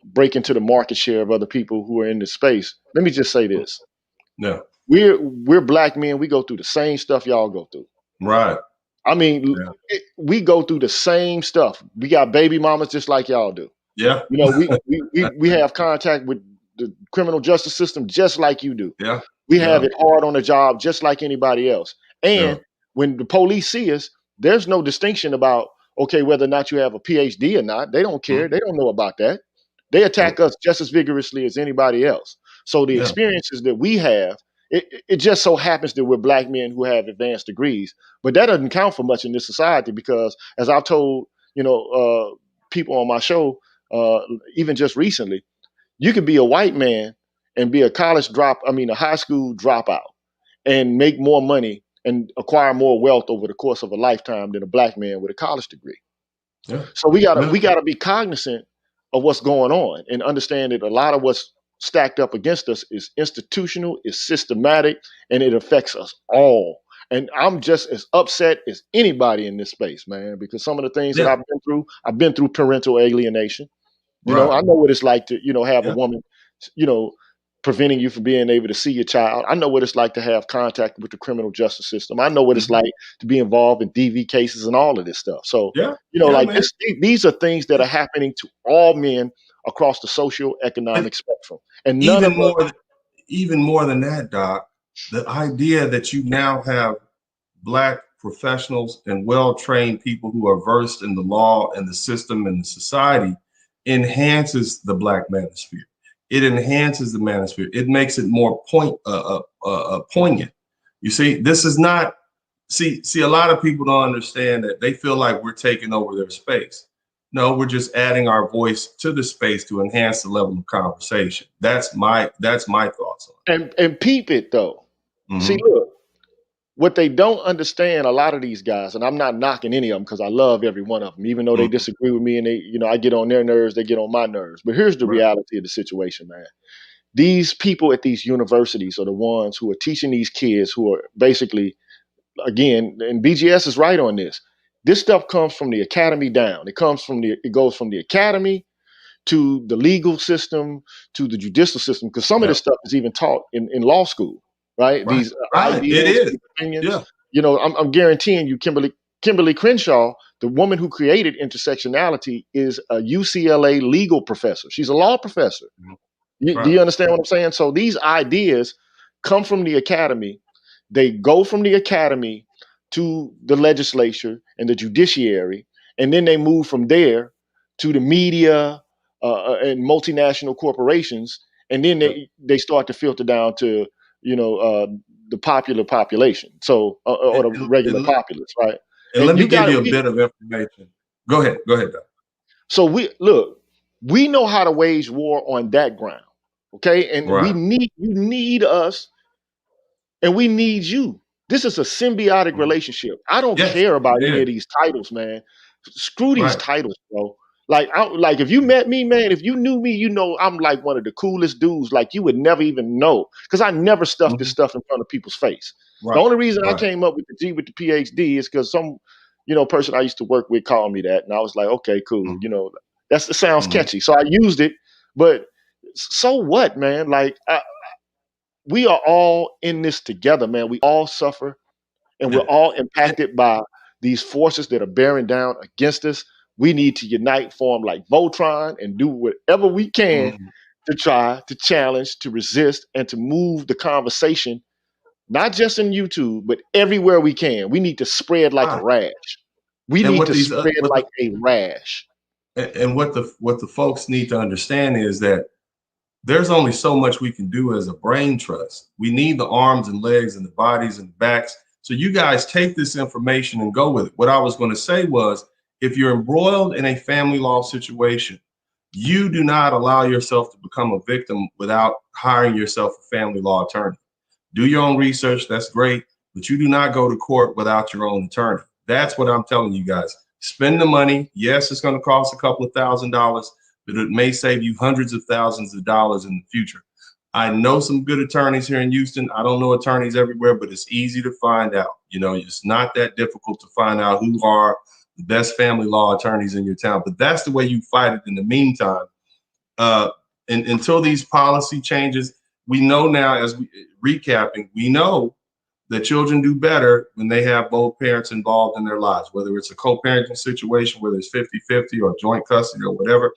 break into the market share of other people who are in this space. Let me just say this: Yeah. we're black men. We go through the same stuff y'all go through. Right. I mean, Yeah. we go through the same stuff. We got baby mamas just like y'all do. Yeah. We have contact with the criminal justice system just like you do. Yeah. We Yeah. have it hard on the job just like anybody else. Yeah. And when the police see us, there's no distinction about, okay, whether or not you have a PhD or not. They don't care. They don't know about that. They attack us just as vigorously as anybody else. So the Yeah. experiences that we have, it just so happens that we're black men who have advanced degrees. But that doesn't count for much in this society because, as I've told, people on my show, even just recently, you could be a white man and be a high school dropout and make more money and acquire more wealth over the course of a lifetime than a black man with a college degree. Yeah. So we gotta be cognizant of what's going on and understand that a lot of what's stacked up against us is institutional, is systematic, and it affects us all. And I'm just as upset as anybody in this space, man, because some of the things that Yeah. I've been through parental alienation. You know, Right. I know what it's like to, have a Yeah. woman, preventing you from being able to see your child. I know what it's like to have contact with the criminal justice system. I know what it's Mhm. like to be involved in DV cases and all of this stuff. So, Yeah. Yeah, like man. these are things that are happening to all men across the socio-economic spectrum. And none of us. Even more than that, Doc, the idea that you now have black professionals and well-trained people who are versed in the law and the system and the society enhances the black manosphere. It enhances the manosphere. It makes it more poignant. You see, this is not, see, a lot of people don't understand that. They feel like we're taking over their space. No, we're just adding our voice to the space to enhance the level of conversation. That's my thoughts on it. And peep it though. See, look, what they don't understand, a lot of these guys, and I'm not knocking any of them because I love every one of them, even though they disagree with me and they, I get on their nerves, they get on my nerves. But here's the reality of the situation, man. These people at these universities are the ones who are teaching these kids who are basically, again, and BGS is right on this. This stuff comes from the academy down. It goes from the academy to the legal system to the judicial system, because some of this stuff is even taught in law school, right? These ideas, It is. opinions. Yeah. I'm guaranteeing you, Kimberly Crenshaw, the woman who created intersectionality, is a UCLA legal professor. She's a law professor. Do you understand what I'm saying? So these ideas come from the academy. They go from the academy to the legislature and the judiciary, and then they move from there to the media and multinational corporations, and then they start to filter down to the popular population, so or the regular populace, right? And let me give you a bit of information. Go ahead, Doc. So we know how to wage war on that ground. Okay. And you need us, and we need you. This is a symbiotic relationship. I don't care about any of these titles, man. Screw these titles, bro. Like if you met me, man, if you knew me, I'm like one of the coolest dudes. Like you would never even know, because I never stuff this stuff in front of people's face. The only reason I came up with the G with the PhD is because some, person I used to work with called me that, and I was like, okay, cool. That sounds catchy, so I used it. But so what, man? Like we are all in this together, man. We all suffer, and we're all impacted by these forces that are bearing down against us. We need to unite, form like Voltron, and do whatever we can to try to challenge, to resist, and to move the conversation, not just in YouTube, but everywhere we can. We need to spread like a rash. We need to spread like a rash. And what the folks need to understand is that there's only so much we can do as a brain trust. We need the arms and legs and the bodies and the backs. So you guys take this information and go with it. What I was going to say was, if you're embroiled in a family law situation, you do not allow yourself to become a victim without hiring yourself a family law attorney. Do your own research, that's great, but you do not go to court without your own attorney. That's what I'm telling you guys. Spend the money. Yes, it's going to cost a couple of $1,000s, but it may save you hundreds of thousands of dollars in the future. I know some good attorneys here in Houston. I don't know attorneys everywhere, but it's easy to find out. It's not that difficult to find out who are the best family law attorneys in your town. But that's the way you fight it in the meantime. And until these policy changes, we know now, as recapping, we know that children do better when they have both parents involved in their lives, whether it's a co-parenting situation, whether it's 50-50 or joint custody or whatever.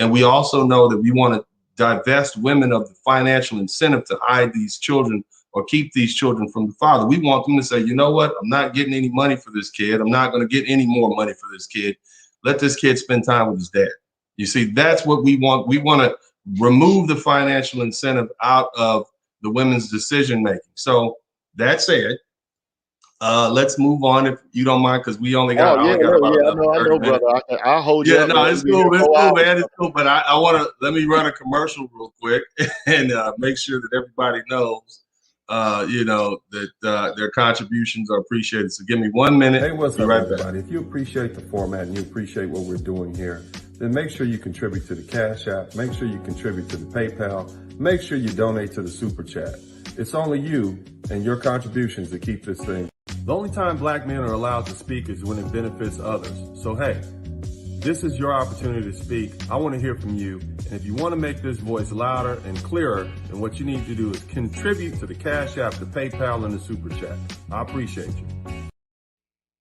And we also know that we want to divest women of the financial incentive to hide these children or keep these children from the father. We want them to say, you know what? I'm not getting any money for this kid. I'm not going to get any more money for this kid. Let this kid spend time with his dad. You see, that's what we want. We want to remove the financial incentive out of the women's decision making. So that said, let's move on, if you don't mind, because we only got I know, brother. I'll hold you. Yeah, no, it's cool, man. It's cool. But I want to let me run a commercial real quick and make sure that everybody knows that their contributions are appreciated. So give me 1 minute. Hey, what's Be up, right back. everybody? If you appreciate the format and you appreciate what we're doing here, then make sure you contribute to the Cash App. Make sure you contribute to the PayPal. Make sure you donate to the Super Chat. It's only you and your contributions that keep this thing. The only time black men are allowed to speak is when it benefits others. So hey, this is your opportunity to speak. I want to hear from you. And if you want to make this voice louder and clearer, then what you need to do is contribute to the Cash App, the PayPal, and the Super Chat. I appreciate you.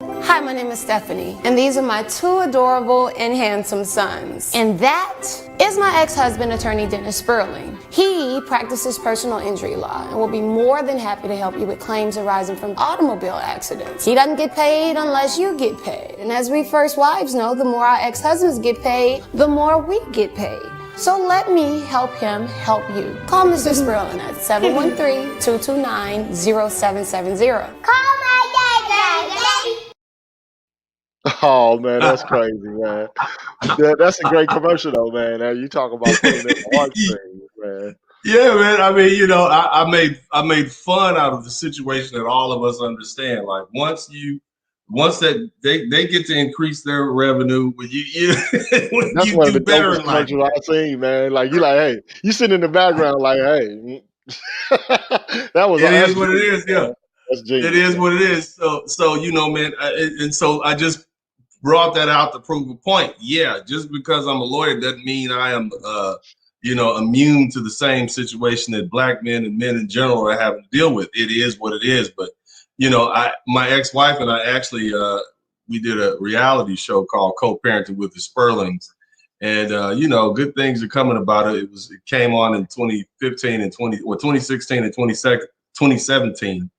Hi, my name is Stephanie, and these are my two adorable and handsome sons. And that is my ex-husband, attorney Dennis Sperling. He practices personal injury law and will be more than happy to help you with claims arising from automobile accidents. He doesn't get paid unless you get paid. And as we first wives know, the more our ex-husbands get paid, the more we get paid. So let me help him help you. Call Mr. Sperling at 713-229-0770. Call my daddy. Oh man, that's crazy, man. That's a great commercial though, man. Now you talk about putting in the heartstrings, man. Yeah, man. I mean, I made fun out of the situation that all of us understand. Like once that they get to increase their revenue, when when That's you one of do the better dopest in life. commercials I've seen, man. Like you like, hey, you sitting in the background like, hey. That was It is that's what it genius, is. Yeah, man. That's genius. it is Man. what it is. So man, and so I just brought that out to prove a point. Yeah, just because I'm a lawyer doesn't mean I am, immune to the same situation that black men and men in general are having to deal with. It is what it is. But my ex-wife and I actually we did a reality show called Co-Parenting with the Sperlings, and good things are coming about it. It came on in 2015 and 2016 and 2017.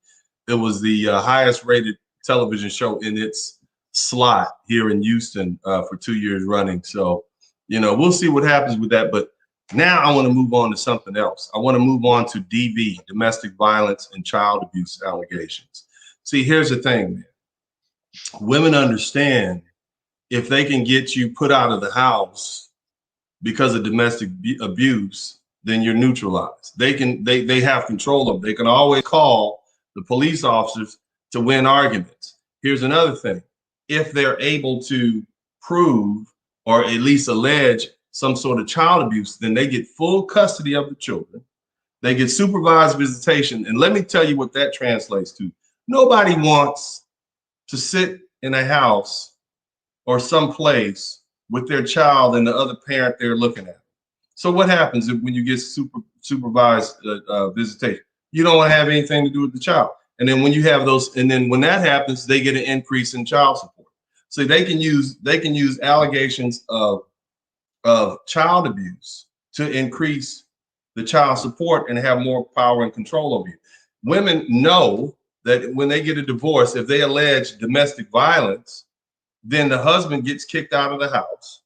It was the highest rated television show in its slot here in Houston for 2 years running. So, we'll see what happens with that. But now I want to move on to something else. I want to move on to DV, domestic violence and child abuse allegations. See, here's the thing, man. Women understand if they can get you put out of the house because of domestic abuse, then you're neutralized. They have control of them. They can always call the police officers to win arguments. Here's another thing. If they're able to prove or at least allege some sort of child abuse, then they get full custody of the children. They get supervised visitation. And let me tell you what that translates to. Nobody wants to sit in a house or someplace with their child and the other parent they're looking at. So what happens when you get supervised visitation? You don't want to have anything to do with the child. And then when you have those, and then when that happens, they get an increase in child support. So they can use allegations of child abuse to increase the child support and have more power and control over you. Women know that when they get a divorce, if they allege domestic violence, then the husband gets kicked out of the house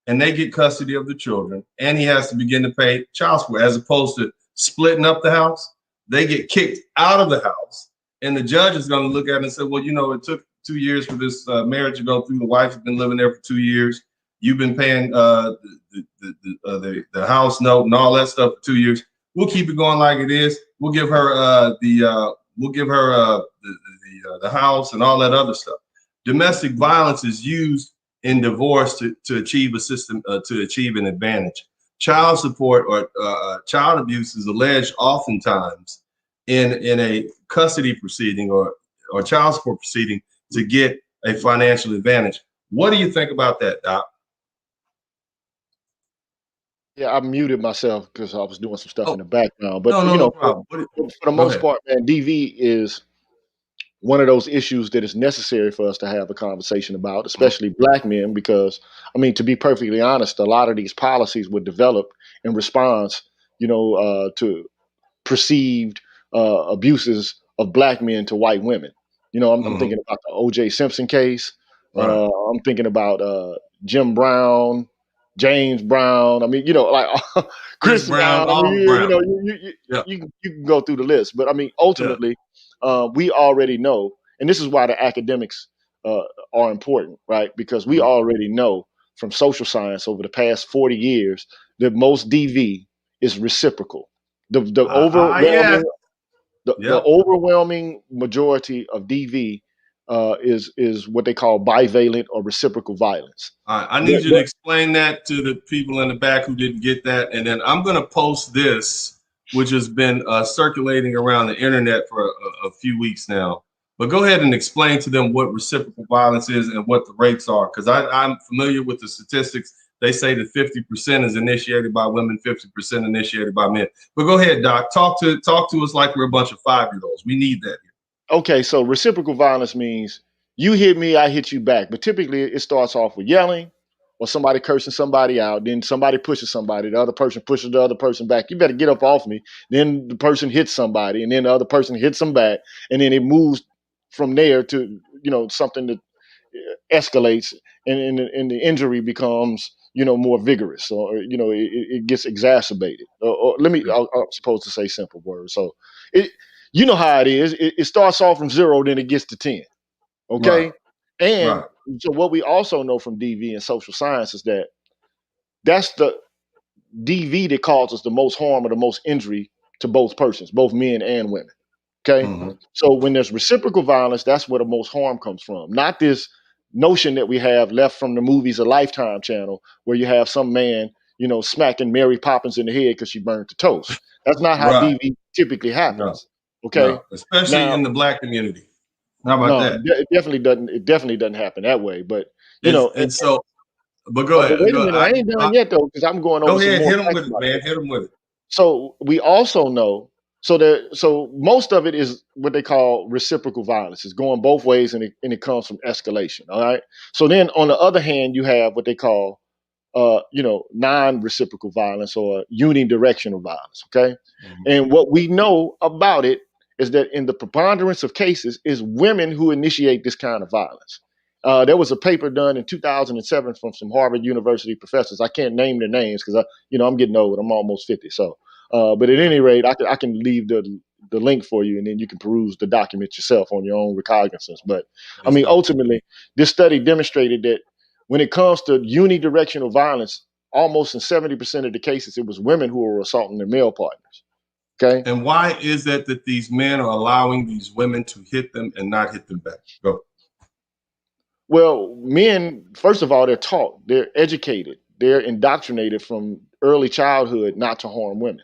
and they get custody of the children, and he has to begin to pay child support. As opposed to splitting up the house, they get kicked out of the house. And the judge is going to look at it and say, well, it took 2 years for this marriage to go through. The wife has been living there for 2 years. You've been paying the house note and all that stuff for 2 years. We'll keep it going like it is. We'll give her the house and all that other stuff. Domestic violence is used in divorce to achieve a system to achieve an advantage. Child support or child abuse is alleged oftentimes in a custody proceeding or child support proceeding to get a financial advantage. What do you think about that, Doc? Yeah, I muted myself because I was doing some stuff in the background. But no problem. for the most part, man, DV is one of those issues that is necessary for us to have a conversation about, especially black men, because to be perfectly honest, a lot of these policies were developed in response, to perceived abuses of black men to white women. I'm thinking about the O.J. Simpson case. Right. I'm thinking about Jim Brown, James Brown. Chris Brown. You can go through the list, but ultimately, we already know, and this is why the academics are important, right? Because we already know from social science over the past 40 years that most DV is reciprocal. The overwhelming The Yep. overwhelming majority of DV is what they call bivalent or reciprocal violence. All right, I need you to explain that to the people in the back who didn't get that, and then I'm going to post this, which has been circulating around the internet for a few weeks now. But go ahead and explain to them what reciprocal violence is and what the rates are, because I'm familiar with the statistics. They say that 50% is initiated by women, 50% initiated by men. But go ahead, Doc. Talk to us like we're a bunch of 5-year-olds. We need that here. Okay, so reciprocal violence means you hit me, I hit you back. But typically it starts off with yelling or somebody cursing somebody out. Then somebody pushes somebody. The other person pushes the other person back. You better get up off me. Then the person hits somebody, and then the other person hits them back. And then it moves from there to, something that escalates, and the injury becomes, more vigorous, or, it gets exacerbated. Or I'm supposed to say simple words. So it, you know how it is. It starts off from 0, then it gets to 10. Okay. Right. And Right. so what we also know from DV and social science is that that's the DV that causes the most harm or the most injury to both persons, both men and women. Okay. Mm-hmm. So when there's reciprocal violence, that's where the most harm comes from. Not this notion that we have left from the movies of Lifetime channel where you have some man, smacking Mary Poppins in the head because she burned the toast. That's not how Right. DV typically No. happens. Okay. No. Especially Now, in the Black community. How about no, that? it definitely doesn't. It definitely doesn't happen that way. But And so, but go but ahead. wait a minute, I ain't done yet though, because I'm going Go over some ahead. more Hit them facts with it, about man. this. Hit them with it. So we also know, so most of it is what they call reciprocal violence. It's going both ways, and it comes from escalation. All right. So then on the other hand, you have what they call non-reciprocal violence or unidirectional violence. Okay. Mm-hmm. And what we know about it is that in the preponderance of cases is women who initiate this kind of violence. There was a paper done in 2007 from some Harvard University professors. I can't name their names because I'm getting old. I'm almost 50. So, but at any rate, I can leave the link for you, and then you can peruse the document yourself on your own recognizance. But I mean, ultimately, this study demonstrated that when it comes to unidirectional violence, almost in 70% of the cases, it was women who were assaulting their male partners. Okay. And why is that these men are allowing these women to hit them and not hit them back? Go. Well, men, first of all, they're taught, they're educated, they're indoctrinated from early childhood not to harm women.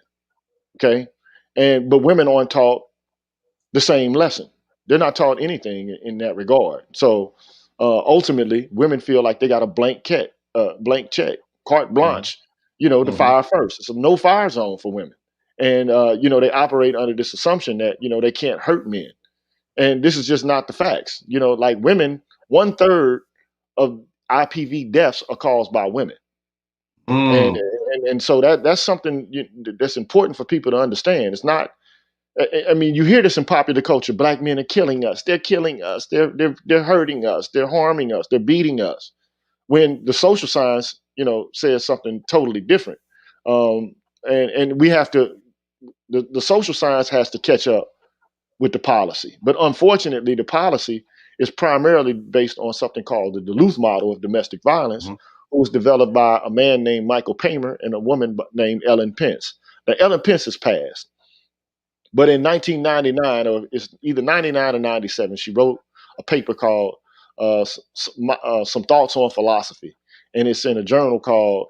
Okay. But women aren't taught the same lesson. They're not taught anything in that regard. So ultimately, women feel like they got a blank check, carte blanche, to fire first. It's a no fire zone for women. And, they operate under this assumption that, they can't hurt men. And this is just not the facts. Like women, 1/3 of IPV deaths are caused by women. And, Mm. and so that's something that's important for people to understand. It's not, I mean, you hear this in popular culture. Black men are killing us. They're killing us. They're hurting us. They're harming us. They're beating us. When the social science, says something totally different. And we have to. The social science has to catch up with the policy. But unfortunately, the policy is primarily based on something called the Duluth model of domestic violence, who was developed by a man named Michael Pamer and a woman named Ellen Pence. Now, Ellen Pence has passed. But in 1999, or it's either 99 or 97, she wrote a paper called Some Thoughts on Philosophy. And it's in a journal called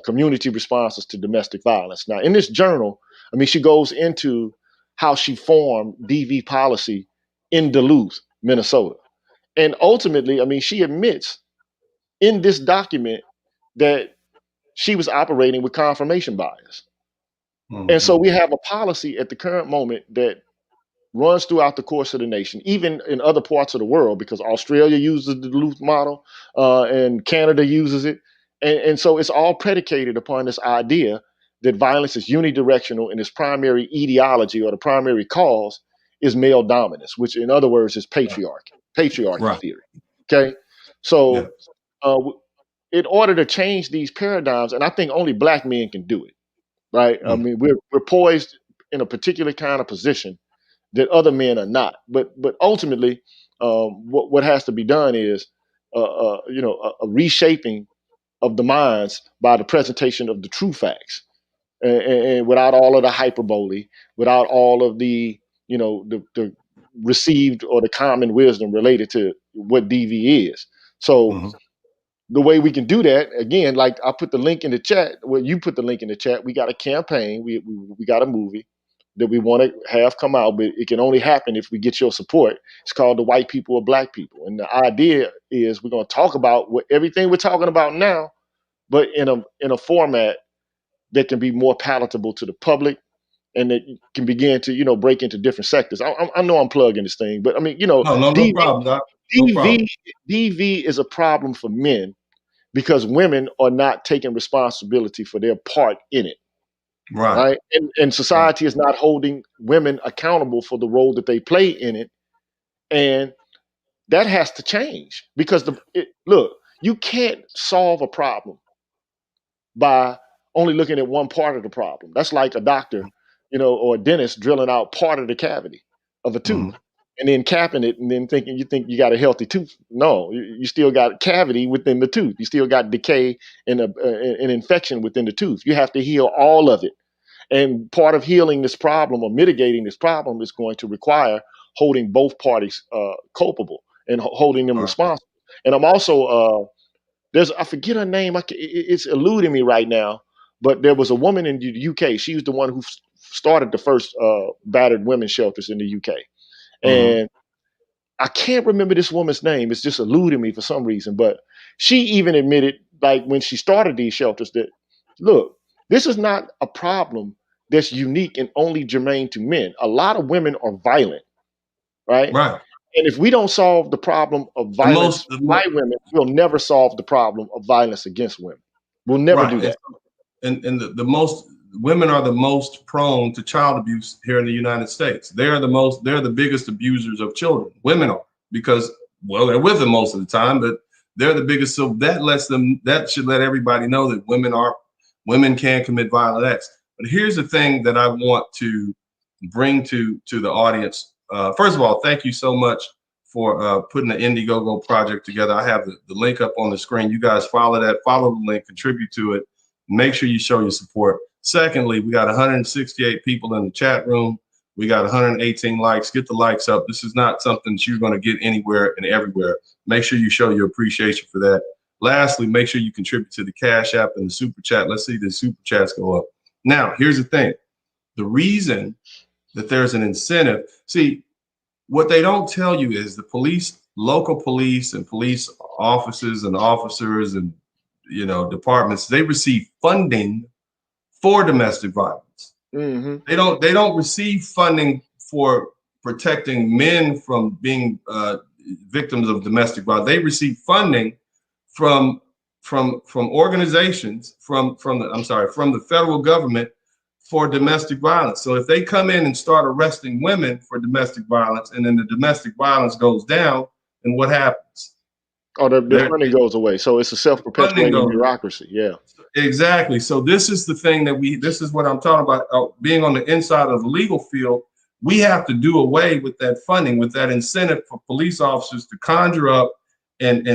Community Responses to Domestic Violence. Now, in this journal, I mean, she goes into how she formed DV policy in Duluth, Minnesota. And ultimately, I mean, she admits in this document that she was operating with confirmation bias. And so we have a policy at the current moment that runs throughout the course of the nation, even in other parts of the world, because Australia uses the Duluth model and Canada uses it. And so it's all predicated upon this idea that violence is unidirectional and its primary ideology or the primary cause is male dominance, which in other words is patriarchy Right. theory. Okay. So in order to change these paradigms, and I think only black men can do it, right? I mean, we're poised in a particular kind of position that other men are not. But ultimately, what has to be done is a reshaping of the minds by the presentation of the true facts, and without all of the hyperbole, without all of the the received or the common wisdom related to what DV is. So Mhm. the way we can do that, again, like I put the link in the chat, well, you put the link in the chat. We got a campaign, we got a movie that we want to have come out, but it can only happen if we get your support. It's called The White People or Black People. And the idea is we're going to talk about everything we're talking about now, but in a format that can be more palatable to the public, and that can begin to break into different sectors. I know I'm plugging this thing, but I mean, No problem, Doc. No problem. DV is a problem for men because women are not taking responsibility for their part in it. Right. Right. And society is not holding women accountable for the role that they play in it. And that has to change because look, you can't solve a problem by only looking at one part of the problem. That's like a doctor, or a dentist drilling out part of the cavity of a tooth Mhm. and then capping it and then you think you got a healthy tooth. No, you still got cavity within the tooth. You still got decay and an infection within the tooth. You have to heal all of it. And part of healing this problem or mitigating this problem is going to require holding both parties culpable and holding them All right. responsible. And I'm also I forget her name. It's eluding me right now. But there was a woman in the UK. She was the one who started the first battered women's shelters in the UK. Mhm. And I can't remember this woman's name. It's just eluding me for some reason. But she even admitted, like when she started these shelters, that look, this is not a problem that's unique and only germane to men. A lot of women are violent, right? Right. And if we don't solve the problem of The most, violence by women, we'll never solve the problem of violence against women. We'll never do right. that. And the most women are the most prone to child abuse here in the United States. They're the biggest abusers of children. Women are, because, well, they're with them most of the time, but they're the biggest. So that should let everybody know that women can commit violent acts. But here's the thing that I want to bring to the audience. First of all, thank you so much for putting the Indiegogo project together. I have the link up on the screen. You guys follow the link, contribute to it. Make sure you show your support. Secondly, we got 168 people in the chat room. We got 118 likes. Get the likes up. This is not something that you're going to get anywhere and everywhere. Make sure you show your appreciation for that. Lastly, make sure you contribute to the Cash App and the Super Chat. Let's see the Super Chats go up. Now, here's the thing. The reason that there's an incentive, see, what they don't tell you is the police, local police and police offices and officers and departments, they receive funding for domestic violence. Mm-hmm. They don't receive funding for protecting men from being victims of domestic violence. They receive funding from organizations from the federal government for domestic violence. So if they come in and start arresting women for domestic violence, and then the domestic violence goes down, then what happens? Oh, the funding goes away. So it's a self-perpetuating bureaucracy. Yeah. Exactly. So this is the thing this is what I'm talking about. Being on the inside of the legal field, we have to do away with that funding, with that incentive for police officers to conjure up. And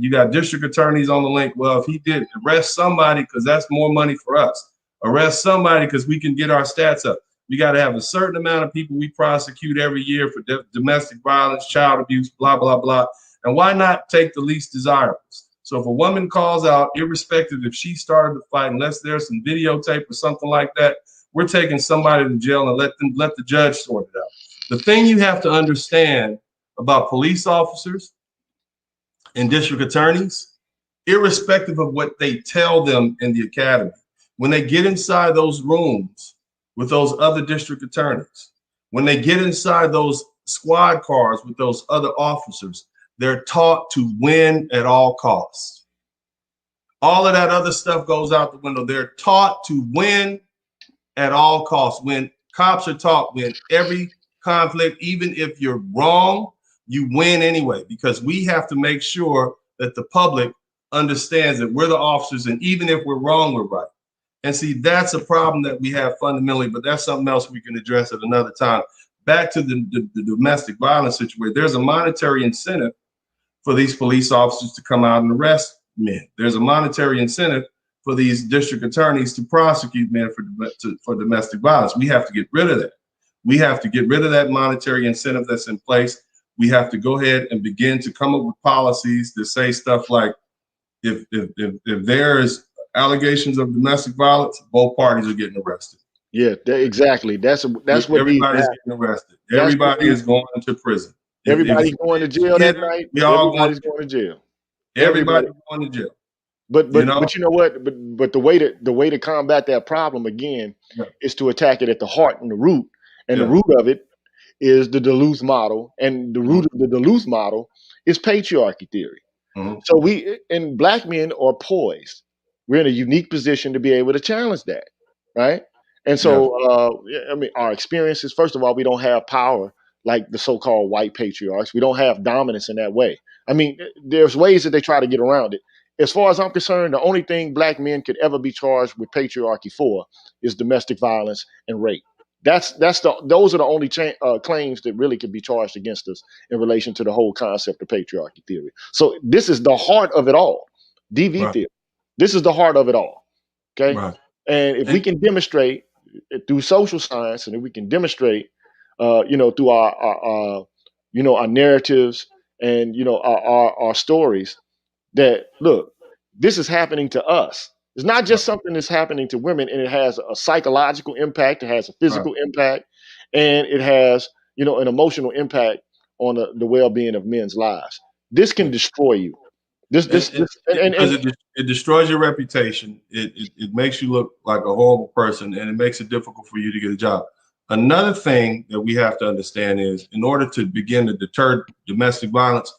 you got district attorneys on the link. Well, if he did arrest somebody, because that's more money for us. Arrest somebody because we can get our stats up. We got to have a certain amount of people we prosecute every year for domestic violence, child abuse, blah, blah, blah. And why not take the least desirables? So if a woman calls out, irrespective if she started the fight, unless there's some videotape or something like that, we're taking somebody to jail and let the judge sort it out. The thing you have to understand about police officers and district attorneys, irrespective of what they tell them in the academy, when they get inside those rooms with those other district attorneys, when they get inside those squad cars with those other officers, they're taught to win at all costs. All of that other stuff goes out the window. They're taught to win at all costs. When cops are taught, win every conflict, even if you're wrong, you win anyway, because we have to make sure that the public understands that we're the officers, and even if we're wrong, we're right. And see, that's a problem that we have fundamentally, but that's something else we can address at another time. Back to the domestic violence situation, there's a monetary incentive for these police officers to come out and arrest men. There's a monetary incentive for these district attorneys to prosecute men for domestic violence. We have to get rid of that. We have to get rid of that monetary incentive that's in place. We have to go ahead and begin to come up with policies that say stuff like, if there is allegations of domestic violence, both parties are getting arrested. Yeah, exactly. That's what everybody's getting arrested. Everybody is going to prison. Everybody's going to jail that night. We all Everybody's going to jail. Everybody's going to jail. But you know what? But the way to combat that problem again is to attack it at the heart and the root. And the root of it is the Duluth model, and the root of the Duluth model is patriarchy theory. So black men are poised. We're in a unique position to be able to challenge that, right? And so, I mean, our experiences. First of all, we don't have power like the so-called white patriarchs. We don't have dominance in that way. I mean, there's ways that they try to get around it. As far as I'm concerned, the only thing black men could ever be charged with patriarchy for is domestic violence and rape. Those are the only claims that really could be charged against us in relation to the whole concept of patriarchy theory. So this is the heart of it all, DV theory. This is the heart of it all. Okay, and if we can demonstrate through social science, and if we can demonstrate, through our narratives and our stories, that look, this is happening to us. It's not just something that's happening to women, and it has a psychological impact, it has a physical impact, and it has, an emotional impact on the well-being of men's lives. This can destroy you. It destroys your reputation. It makes you look like a horrible person, and it makes it difficult for you to get a job. Another thing that we have to understand is, in order to begin to deter domestic violence,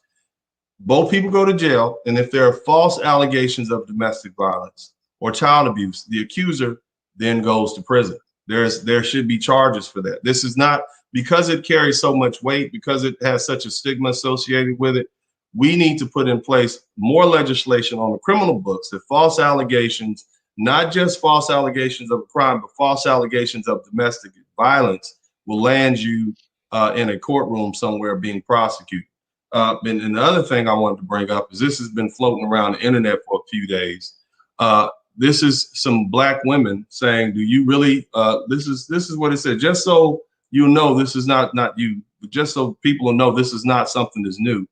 both people go to jail, and if there are false allegations of domestic violence or child abuse, the accuser then goes to prison. There should be charges for that. This is not, because it carries so much weight, because it has such a stigma associated with it. We need to put in place more legislation on the criminal books that false allegations, not just false allegations of a crime, but false allegations of domestic violence will land you in a courtroom somewhere being prosecuted. And the other thing I wanted to bring up is, this has been floating around the internet for a few days. This is some black women saying, do you really, this is what it said, just so you know, this is not you, but just so people will know, this is not something that's new.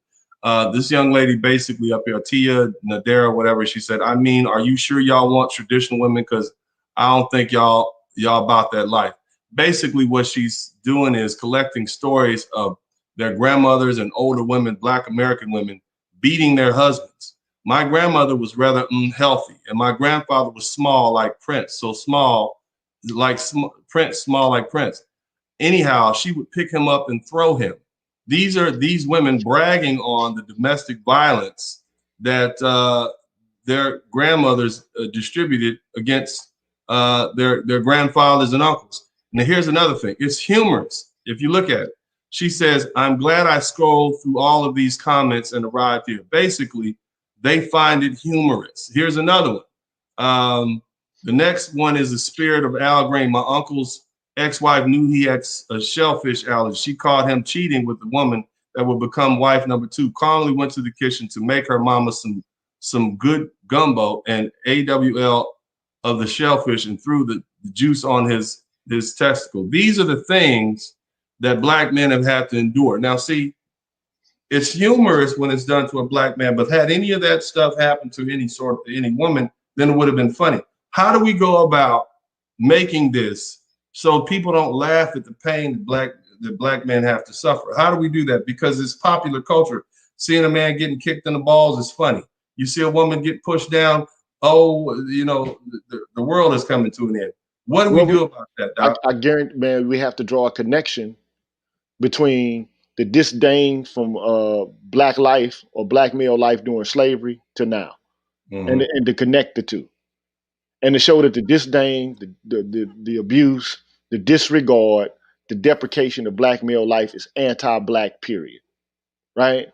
This young lady basically up here, Tia, Nadera, whatever, she said, I mean, are you sure y'all want traditional women? Because I don't think y'all about that life. Basically what she's doing is collecting stories of their grandmothers and older women, black American women, beating their husbands. My grandmother was rather unhealthy, and my grandfather was small like Prince, so small like Prince, small like Prince. Anyhow, she would pick him up and throw him. These are these women bragging on the domestic violence that their grandmothers distributed against their grandfathers and uncles. Now, here's another thing. It's humorous if you look at it. She says, I'm glad I scrolled through all of these comments and arrived here. Basically, they find it humorous. Here's another one. The next one is the spirit of Al Green. My uncle's ex-wife knew he had a shellfish allergy. She caught him cheating with the woman that would become wife number 2. Calmly went to the kitchen to make her mama some good gumbo and AWL of the shellfish and threw the juice on his testicle. These are the things that black men have had to endure. Now, see, it's humorous when it's done to a black man, but had any of that stuff happened to any woman, then it would have been funny. How do we go about making this so people don't laugh at the pain that black men have to suffer? How do we do that? Because it's popular culture. Seeing a man getting kicked in the balls is funny. You see a woman get pushed down, the world is coming to an end. What do we do about that, Doc? I guarantee, man, we have to draw a connection between the disdain from black life or black male life during slavery to now, and to connect the two, and to show that the disdain, the abuse, the disregard, the deprecation of black male life is anti-black, period, right?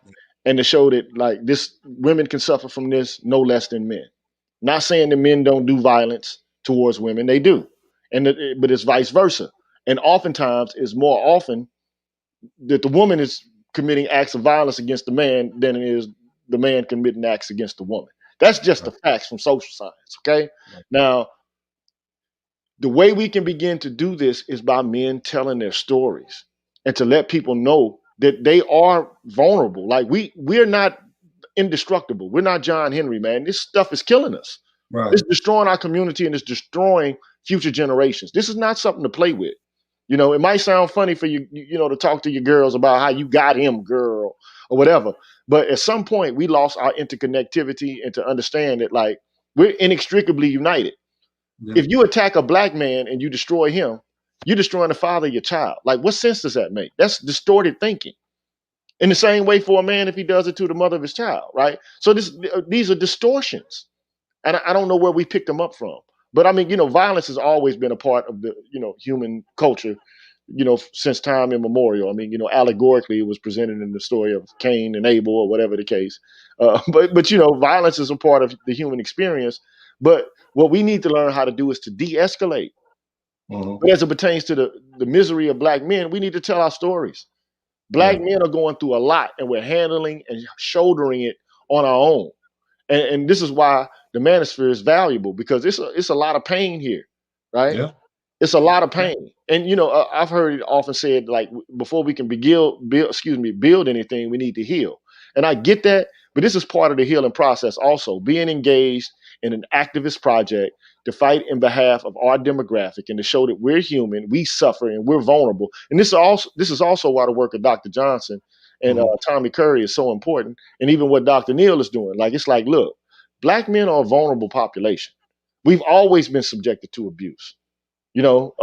And to show that, like, this, women can suffer from this no less than men. Not saying that men don't do violence towards women, they do, but it's vice versa. And oftentimes, it's more often that the woman is committing acts of violence against the man than it is the man committing acts against the woman. That's just the facts from social science, okay? Now, the way we can begin to do this is by men telling their stories and to let people know that they are vulnerable. Like we're not indestructible. We're not John Henry, man. This stuff is killing us. Right. It's destroying our community and it's destroying future generations. This is not something to play with. You know, it might sound funny for you, you know, to talk to your girls about how you got him, girl, or whatever. But at some point, we lost our interconnectivity and to understand that, like, we're inextricably united. Yeah. If you attack a black man and you destroy him, you're destroying the father of your child. Like, what sense does that make? That's distorted thinking. In the same way for a man if he does it to the mother of his child, right? So these are distortions. And I don't know where we picked them up from. But I mean, you know, violence has always been a part of the, you know, human culture, you know, since time immemorial. I mean, you know, allegorically, it was presented in the story of Cain and Abel or whatever the case. But you know, violence is a part of the human experience. But what we need to learn how to do is to de-escalate. But as it pertains to the misery of black men, we need to tell our stories. Black men are going through a lot, and we're handling and shouldering it on our own. And this is why the manosphere is valuable, because it's a lot of pain here, right? Yeah. It's a lot of pain. And, you know, I've heard it often said, like, before we can build anything, we need to heal. And I get that, but this is part of the healing process also, being engaged in an activist project to fight in behalf of our demographic and to show that we're human, we suffer, and we're vulnerable. And this is also why the work of Dr. Johnson and Tommy Curry is so important. And even what Dr. Neal is doing. Like, it's like, look, black men are a vulnerable population. We've always been subjected to abuse, you know,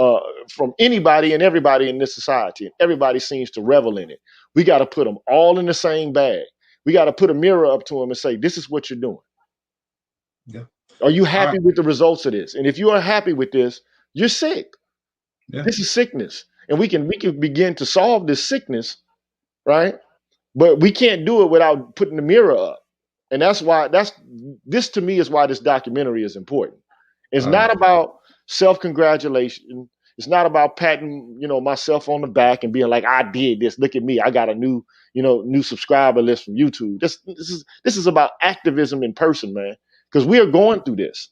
from anybody and everybody in this society. And everybody seems to revel in it. We got to put them all in the same bag. We got to put a mirror up to them and say, this is what you're doing. Yeah. Are you happy with the results of this? And if you are happy with this, you're sick. Yeah. This is sickness. And we can begin to solve this sickness, right? But we can't do it without putting the mirror up. And this to me is why this documentary is important. It's not about self-congratulation. It's not about patting, you know, myself on the back and being like, I did this. Look at me. I got a new subscriber list from YouTube. This is about activism in person, man. Because we are going through this.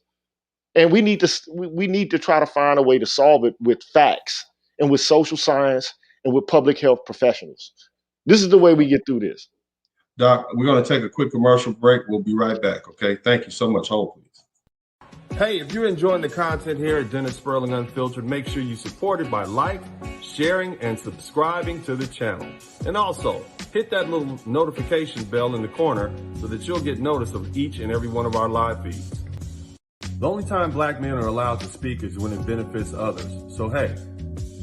And we need to try to find a way to solve it with facts and with social science and with public health professionals. This is the way we get through this. Doc, we're going to take a quick commercial break. We'll be right back. Okay. Thank you so much. Hold, please. Hey, if you're enjoying the content here at Dennis Sperling Unfiltered, make sure you support it by sharing, and subscribing to the channel. And also, hit that little notification bell in the corner so that you'll get notice of each and every one of our live feeds. The only time black men are allowed to speak is when it benefits others. So hey,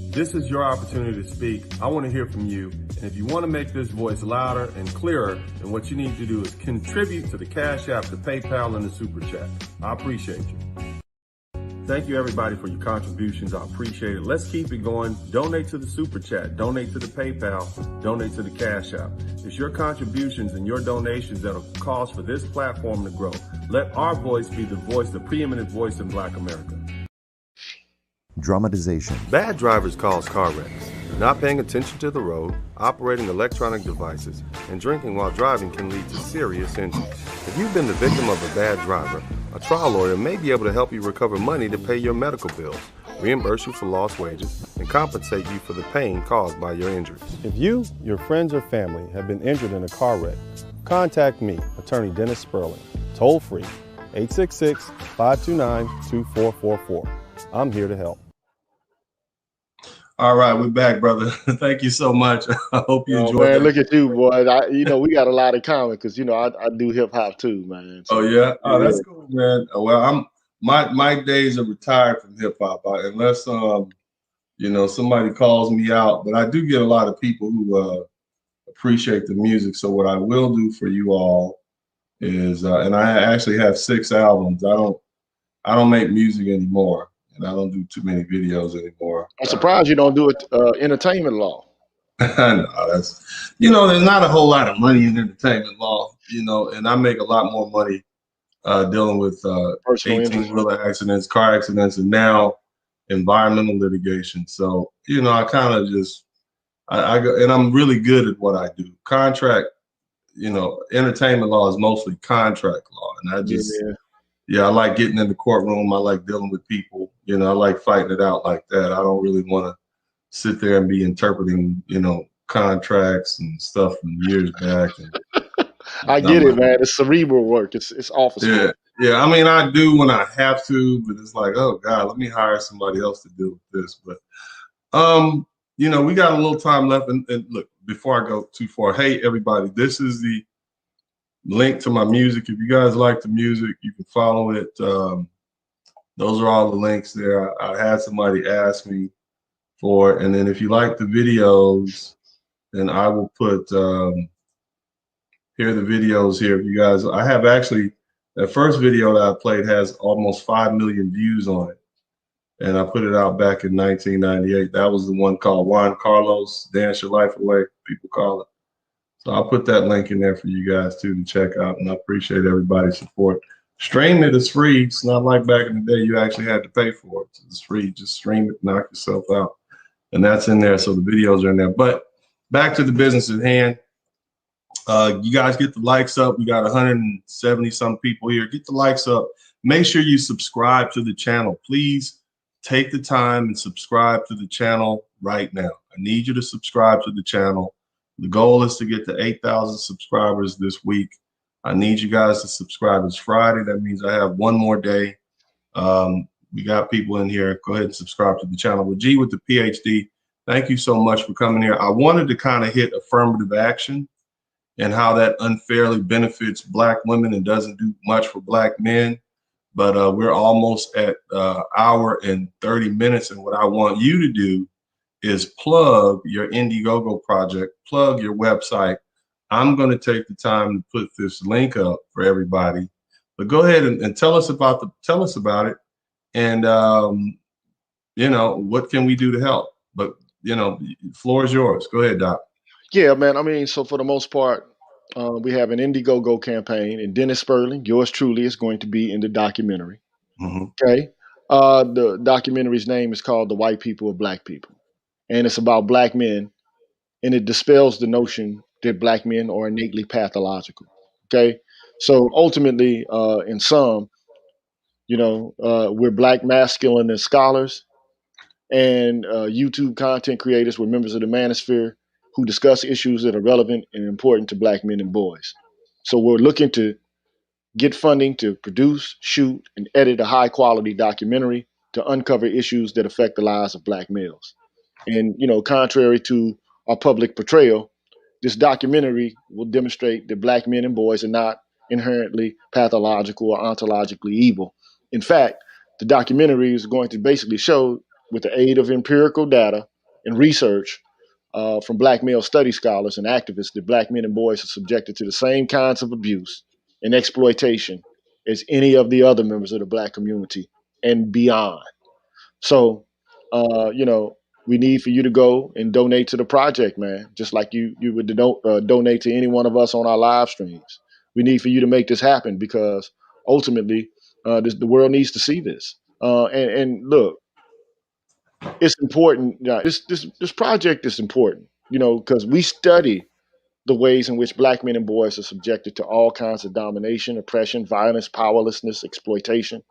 this is your opportunity to speak. I want to hear from you. And if you want to make this voice louder and clearer, then what you need to do is contribute to the Cash App, the PayPal, and the Super Chat. I appreciate you. Thank you, everybody, for your contributions. I appreciate it. Let's keep it going. Donate to the Super Chat. Donate to the PayPal. Donate to the Cash App. It's your contributions and your donations that'll cause for this platform to grow. Let our voice be the preeminent voice in Black America. Dramatization. Bad drivers cause car wrecks. Not paying attention to the road, operating electronic devices, and drinking while driving can lead to serious injuries. If you've been the victim of a bad driver, a trial lawyer may be able to help you recover money to pay your medical bills, reimburse you for lost wages, and compensate you for the pain caused by your injuries. If you, your friends, or family have been injured in a car wreck, contact me, Attorney Dennis Sperling, toll free, 866-529-2444. I'm here to help. All right, we're back, brother. Thank you so much. I hope you enjoyed man, that. look at you, boy. We got a lot in common because, I do hip hop too, man. So, oh, yeah? Oh, that's cool, man. Well, my days are retired from hip hop unless, somebody calls me out. But I do get a lot of people who appreciate the music. So what I will do for you all is, and I actually have 6 albums. I don't make music anymore. And I don't do too many videos anymore. I'm surprised you don't do it entertainment law. No, there's not a whole lot of money in entertainment law, and I make a lot more money dealing with 18-wheeler accidents, car accidents, and now environmental litigation. So, I kind of just, I go, and I'm really good at what I do. Contract, entertainment law is mostly contract law. And yeah, I like getting in the courtroom. I like dealing with people. You know, I like fighting it out like that. I don't really want to sit there and be interpreting, you know, contracts and stuff from years back. And I not get my it, man. It's cerebral work. It's office yeah, work. yeah. I mean, I do when I have to, but it's like, oh God, let me hire somebody else to deal with this. But you know, we got a little time left. And look, before I go too far, hey everybody, this is the link to my music. If you guys like the music, you can follow it. Those are all the links there. I had somebody ask me for it. And then if you like the videos, then I will put here are the videos here. If you guys, I have actually, that first video that I played has almost 5 million views on it. And I put it out back in 1998. That was the one called Juan Carlos, Dance Your Life Away, people call it. So I'll put that link in there for you guys too to check out. And I appreciate everybody's support. Stream it, it's free. It's not like back in the day you actually had to pay for it. It's free. Just stream it, knock yourself out. And that's in there. So the videos are in there. But back to the business at hand. You guys get the likes up. We got 170 some people here. Get the likes up. Make sure you subscribe to the channel. Please take the time and subscribe to the channel right now. I need you to subscribe to the channel. The goal is to get to 8,000 subscribers this week. I need you guys to subscribe. It's Friday. That means I have one more day. We got people in here. Go ahead and subscribe to the channel. With G with the PhD, thank you so much for coming here. I wanted to kind of hit affirmative action and how that unfairly benefits Black women and doesn't do much for Black men. But we're almost at hour and 30 minutes. And what I want you to do is plug your Indiegogo project, plug your website. I'm going to take the time to put this link up for everybody. But go ahead and tell us about it. And you know, what can we do to help? But you know, the floor is yours. Go ahead, Doc. Yeah, man. I mean, so for the most part, we have an Indiegogo campaign, and Dennis Sperling, yours truly, is going to be in the documentary. Mm-hmm. Okay. The documentary's name is called The White People of Black People. And it's about Black men, and it dispels the notion that Black men are innately pathological. Okay. So ultimately, in sum, you know, we're Black masculine and scholars and YouTube content creators. We're members of the Manosphere who discuss issues that are relevant and important to Black men and boys. So we're looking to get funding to produce, shoot, and edit a high quality documentary to uncover issues that affect the lives of Black males. And, you know, contrary to our public portrayal, this documentary will demonstrate that Black men and boys are not inherently pathological or ontologically evil. In fact, the documentary is going to basically show, with the aid of empirical data and research from Black male study scholars and activists, that Black men and boys are subjected to the same kinds of abuse and exploitation as any of the other members of the Black community and beyond. So, you know, we need for you to go and donate to the project, man. Just like you would donate to any one of us on our live streams. We need for you to make this happen because ultimately, the world needs to see this. And look, it's important. This project is important, you know, because we study the ways in which Black men and boys are subjected to all kinds of domination, oppression, violence, powerlessness, exploitation.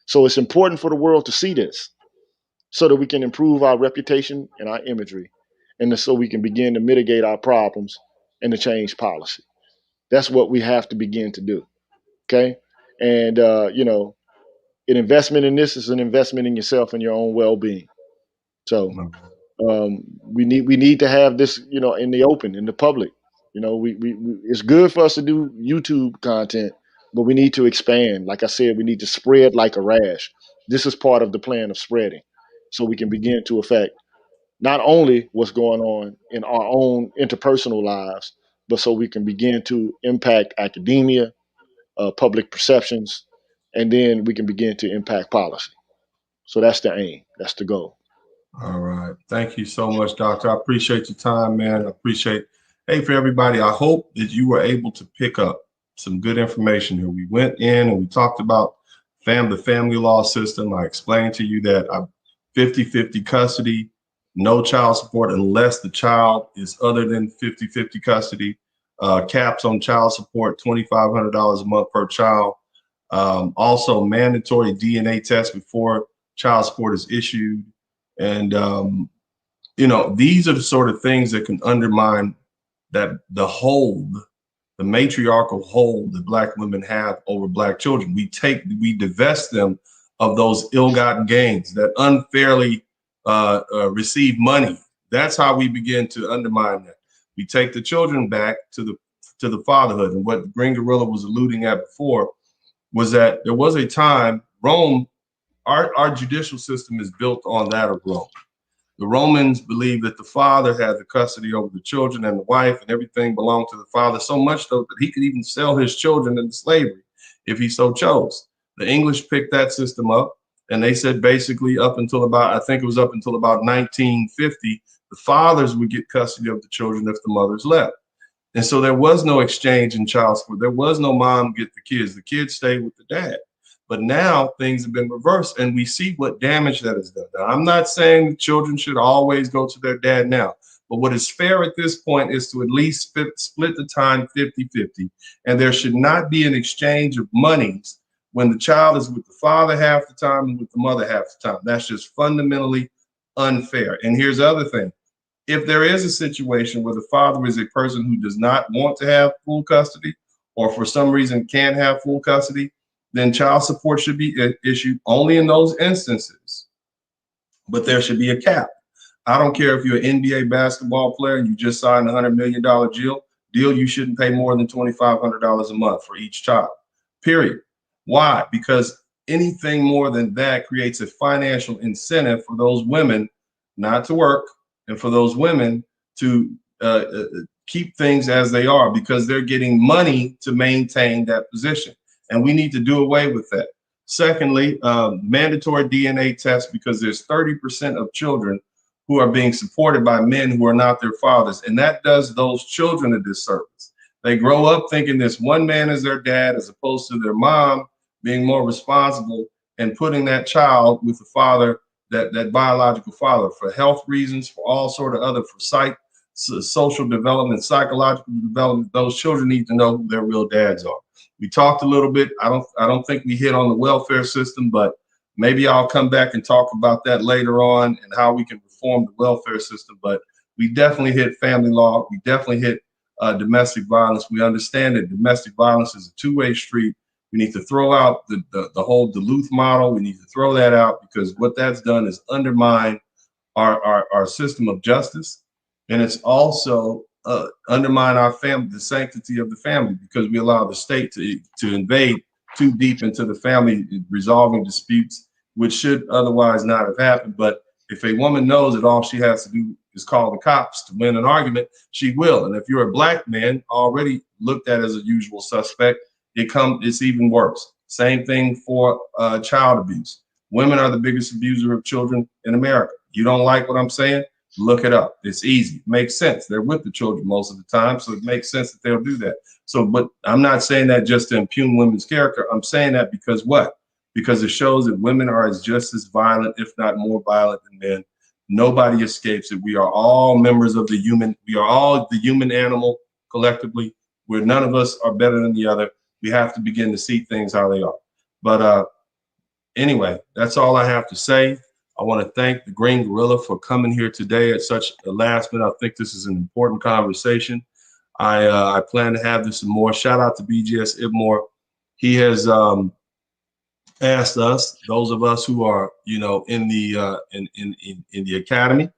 So it's important for the world to see this, so that we can improve our reputation and our imagery, and so we can begin to mitigate our problems and to change policy. That's what we have to begin to do. Okay. And, you know, an investment in this is an investment in yourself and your own well-being. So we need to have this, you know, in the open, in the public. You know, we it's good for us to do YouTube content, but we need to expand. Like I said, we need to spread like a rash. This is part of the plan of spreading, so we can begin to affect not only what's going on in our own interpersonal lives, but so we can begin to impact academia, public perceptions, and then we can begin to impact policy. So that's the aim. That's the goal. All right. Thank you so much, Doctor. I appreciate your time, man. I appreciate, hey, for everybody, I hope that you were able to pick up some good information here. We went in and we talked about the family law system. I explained to you that 50-50 custody, no child support unless the child is other than 50-50 custody, caps on child support, $2,500 a month per child. Also mandatory DNA tests before child support is issued. And, you know, these are the sort of things that can undermine that the matriarchal hold that Black women have over Black children. We divest them of those ill-gotten gains that unfairly receive money. That's how we begin to undermine that. We take the children back to the fatherhood. And what Green Gorilla was alluding at before was that there was a time, Rome, our judicial system is built on that of Rome. The Romans believed that the father had the custody over the children, and the wife and everything belonged to the father, so much so that he could even sell his children into slavery if he so chose. The English picked that system up, and they said basically up until about, I think it was up until about 1950, the fathers would get custody of the children if the mothers left. And so there was no exchange in child support. There was no mom get the kids. The kids stayed with the dad. But now things have been reversed, and we see what damage that has done. Now, I'm not saying children should always go to their dad now, but what is fair at this point is to at least split the time 50-50. And there should not be an exchange of monies when the child is with the father half the time and with the mother half the time. That's just fundamentally unfair. And here's the other thing. If there is a situation where the father is a person who does not want to have full custody, or for some reason can't have full custody, then child support should be issued only in those instances. But there should be a cap. I don't care if you're an NBA basketball player and you just signed a $100 million deal, you shouldn't pay more than $2,500 a month for each child, period. Why? Because anything more than that creates a financial incentive for those women not to work, and for those women to keep things as they are, because they're getting money to maintain that position. And we need to do away with that. Secondly, mandatory DNA tests, because there's 30% of children who are being supported by men who are not their fathers. And that does those children a disservice. They grow up thinking this one man is their dad, as opposed to their mom being more responsible and putting that child with the father, that biological father, for health reasons, for all sort of other, for social development, psychological development. Those children need to know who their real dads are. We talked a little bit. I don't think we hit on the welfare system, but maybe I'll come back and talk about that later on and how we can reform the welfare system. But we definitely hit family law. We definitely hit domestic violence. We understand that domestic violence is a two-way street. We need to throw out the whole Duluth model. We need to throw that out, because what that's done is undermine our system of justice. And it's also undermine our family, the sanctity of the family, because we allow the state to invade too deep into the family, resolving disputes, which should otherwise not have happened. But if a woman knows that all she has to do is call the cops to win an argument, she will. And if you're a Black man already looked at as a usual suspect, it's even worse. Same thing for child abuse. Women are the biggest abuser of children in America. You don't like what I'm saying? Look it up. It's easy. It makes sense. They're with the children most of the time, so it makes sense that they'll do that. So, but I'm not saying that just to impugn women's character. I'm saying that because what? Because it shows that women are just as violent, if not more violent, than men. Nobody escapes it. We are all members of the human. We are all the human animal collectively, where none of us are better than the other. We have to begin to see things how they are. But anyway, that's all I have to say. I want to thank the Green Gorilla for coming here today at such a last minute. I think this is an important conversation. I plan to have this some more. Shout out to BGS Ibmore. He has asked us, those of us who are, in the academy,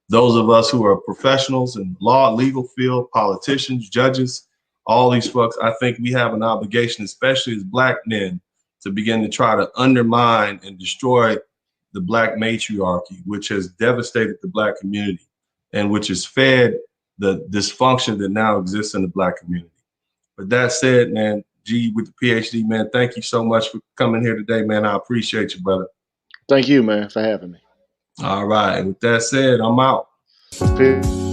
those of us who are professionals in law, legal field, politicians, judges, all these folks, I think we have an obligation, especially as Black men, to begin to try to undermine and destroy the Black matriarchy, which has devastated the Black community and which has fed the dysfunction that now exists in the Black community. But that said, man, G with the PhD, man, thank you so much for coming here today, man. I appreciate you, brother. Thank you, man, for having me. All right. With that said, I'm out. Peace.